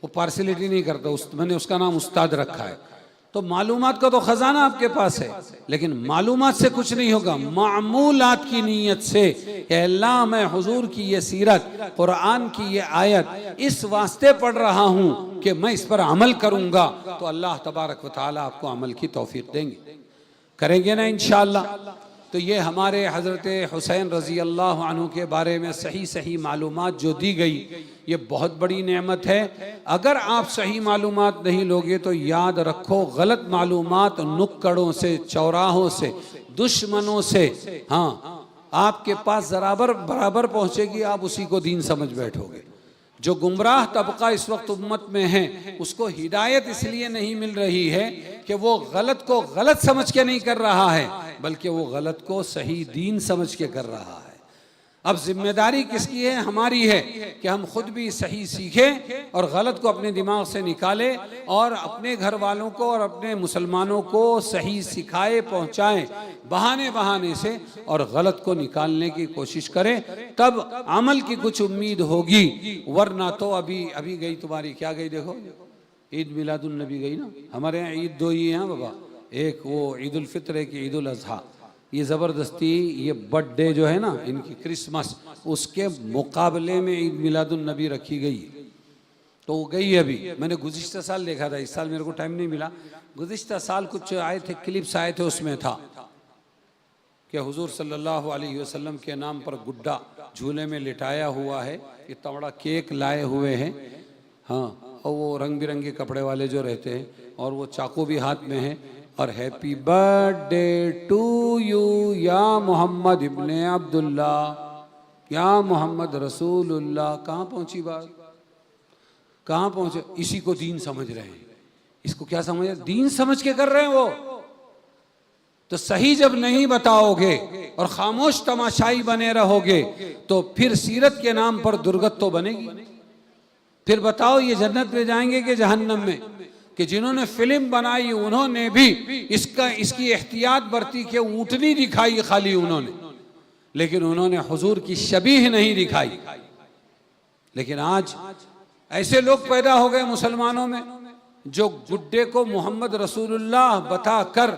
वो पार्सलिटी नहीं करता, मैंने उसका नाम उस्ताद रखा है। तो मालूमात का तो खजाना आपके पास है, लेकिन मालूमात से कुछ नहीं होगा। मामूलात की नीयत से, अल्लाह मैं हुजूर की ये सीरत, कुरान की ये आयत इस वास्ते पढ़ रहा हूँ कि मैं इस पर अमल करूँगा, तो अल्लाह तबारक व तआला आपको अमल की तौफीक देंगे। करेंगे ना इंशाअल्लाह। तो ये हमारे हज़रत हुसैन रज़ी अल्लाह अन्हु के बारे में सही सही मालूमात जो दी गई, ये बहुत बड़ी नेमत है। अगर आप सही मालूमात नहीं लोगे तो याद रखो, गलत मालूमात नुक्कड़ों से, चौराहों से, दुश्मनों से, हाँ, आपके पास बराबर पहुँचेगी, आप उसी को दीन समझ बैठोगे। जो गुमराह तबका इस वक्त उम्मत में है, उसको हिदायत इसलिए नहीं मिल रही है कि वो गलत को गलत समझ के नहीं कर रहा है, बल्कि वो गलत को सही दीन समझ के कर रहा है। अब जिम्मेदारी किसकी है? हमारी है कि हम खुद भी सही सीखें और गलत को अपने दिमाग से निकालें और अपने घर वालों को और अपने मुसलमानों को सही सिखाए, पहुंचाएं बहाने से, और गलत को निकालने की कोशिश करें, तब अमल की कुछ उम्मीद होगी। वरना तो अभी गई तुम्हारी, क्या गई देखो, ईद मिलादुन नबी गई ना। हमारे यहाँ ईद दो ही हैं बाबा, एक वो ईद उल फित्र, एक ईद उल अजहा। ये ज़बरदस्ती ये बर्थडे जो है ना इनकी, क्रिसमस, उसके मुकाबले में ईद मिलादुन नबी रखी गई, तो वो गई अभी। मैंने गुज़िश्ता साल देखा था, इस साल मेरे को टाइम नहीं मिला। गुज़िश्ता साल कुछ आए थे, क्लिप्स आए थे, उसमें था कि हुजूर सल्लल्लाहु अलैहि वसल्लम के नाम पर गुड्डा झूले में लिटाया हुआ है, इतना बड़ा केक लाए हुए हैं, हाँ, और वो रंग बिरंगे कपड़े वाले जो रहते हैं, और वो चाकू भी हाथ में है, और हैप्पी बर्थडे टू यू या मोहम्मद इब्ने अब्दुल्ला या मोहम्मद रसूलुल्लाह। कहाँ पहुंची बात, कहाँ पहुंचे? इसी को दीन समझ रहे हैं। इसको क्या समझ, दीन समझ के कर रहे हैं वो। तो सही जब नहीं बताओगे और खामोश तमाशाई बने रहोगे, तो फिर सीरत के नाम पर दुर्गत तो बनेगी। फिर बताओ ये जन्नत में जाएंगे कि जहन्नम में? कि जिन्होंने फिल्म बनाई उन्होंने भी इसकी एहतियात बरती कि ऊँटनी दिखाई खाली उन्होंने, लेकिन उन्होंने हुजूर की शबीह नहीं दिखाई। लेकिन आज ऐसे लोग पैदा हो गए मुसलमानों में जो गुड्डे को मोहम्मद रसूलुल्लाह बता कर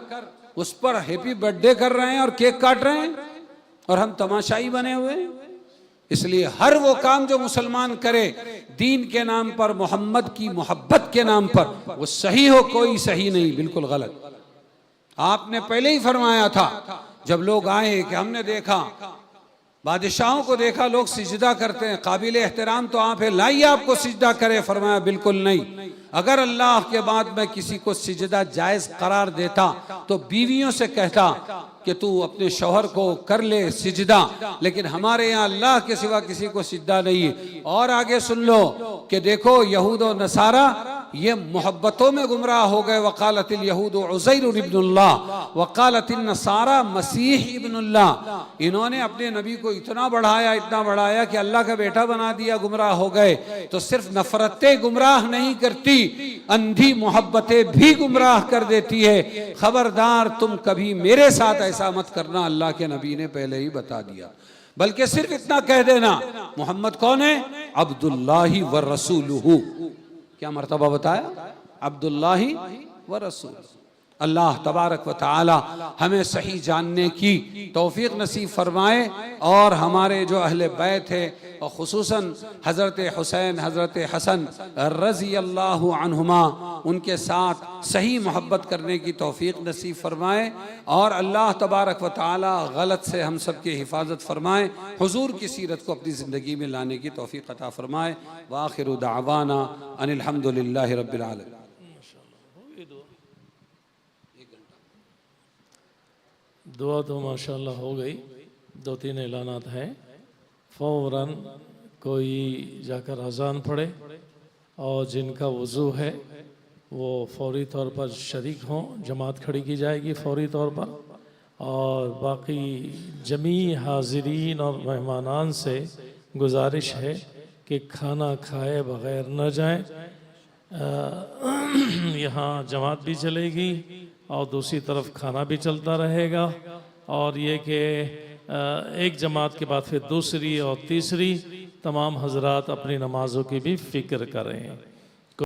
उस पर हैप्पी बर्थडे कर रहे हैं और केक काट रहे हैं, और हम तमाशाई बने हुए हैं। इसलिए हर वो काम जो मुसलमान करे दीन के नाम पर, मोहम्मद की मोहब्बत के नाम पर, वो सही हो, कोई सही नहीं, बिल्कुल गलत। आपने पहले ही फरमाया था, जब लोग आए कि हमने देखा बादशाहों को, देखा लोग सिजदा करते हैं, काबिल एहतराम तो आप है, लाइए आपको सिजदा करे। फरमाया बिल्कुल नहीं। अगर अल्लाह के बाद मैं किसी को सिजदा जायज करार देता तो बीवियों से कहता कि तू अपने शौहर को कर ले सिजदा, लेकिन हमारे यहाँ अल्लाह के सिवा किसी को सिजदा नहीं है। और आगे सुन लो कि देखो यहूद और नसारा ये मोहब्बतों में गुमराह हो गए। वकालतिल यहूद उज़ैर इब्नुल्लाह, वकालतिन नसारा मसीह इब्नुल्लाह। इन्होंने अपने नबी को इतना बढ़ाया कि अल्लाह का बेटा बना दिया, गुमराह हो गए। तो सिर्फ नफरतें गुमराह नहीं करती, अंधी मोहब्बतें भी गुमराह कर देती है। खबरदार तुम कभी मेरे साथ ऐसा मत करना, अल्लाह के नबी ने पहले ही बता दिया। बल्कि सिर्फ इतना कह देना, मोहम्मद कौन है? अब्दुल्लाही व रसूलुहु। क्या मर्तबा बताया? अब्दुल्लाही व रसूल। अल्लाह तबारक व तआला हमें सही जानने की तौफीक नसीब फरमाए, और हमारे जो अहले बैत है और खुसूसन हज़रत हुसैन, हज़रत हसन रज़ी अल्लाह अन्हुमा, उनके साथ सही मोहब्बत करने की तौफीक नसीब फरमाए, और अल्लाह तबारक व तआला गलत से हम सब की हिफाजत फरमाए, हुजूर की सीरत को अपनी ज़िंदगी में लाने की तौफीक अता फरमाए। व आखिरु दावाना अनिल हम्दुलिल्लाहि रब्बिल आलमीन। दुआ तो माशाल्लाह हो गई, 2-3 ऐलानात हैं। फ़ौरन कोई जाकर अज़ान पढ़े और जिनका वज़ू है वो फौरी तौर पर शरीक हों, जमात खड़ी की जाएगी फौरी तौर पर। और बाकी जमी हाज़रीन और मेहमानान से गुजारिश है कि खाना खाए बग़ैर न जाएं। यहाँ जमात भी चलेगी और दूसरी तरफ खाना भी चलता रहेगा। और ये कि एक जमात के बाद फिर दूसरी और तीसरी, तमाम हजरात अपनी नमाज़ों की भी फ़िक्र करें।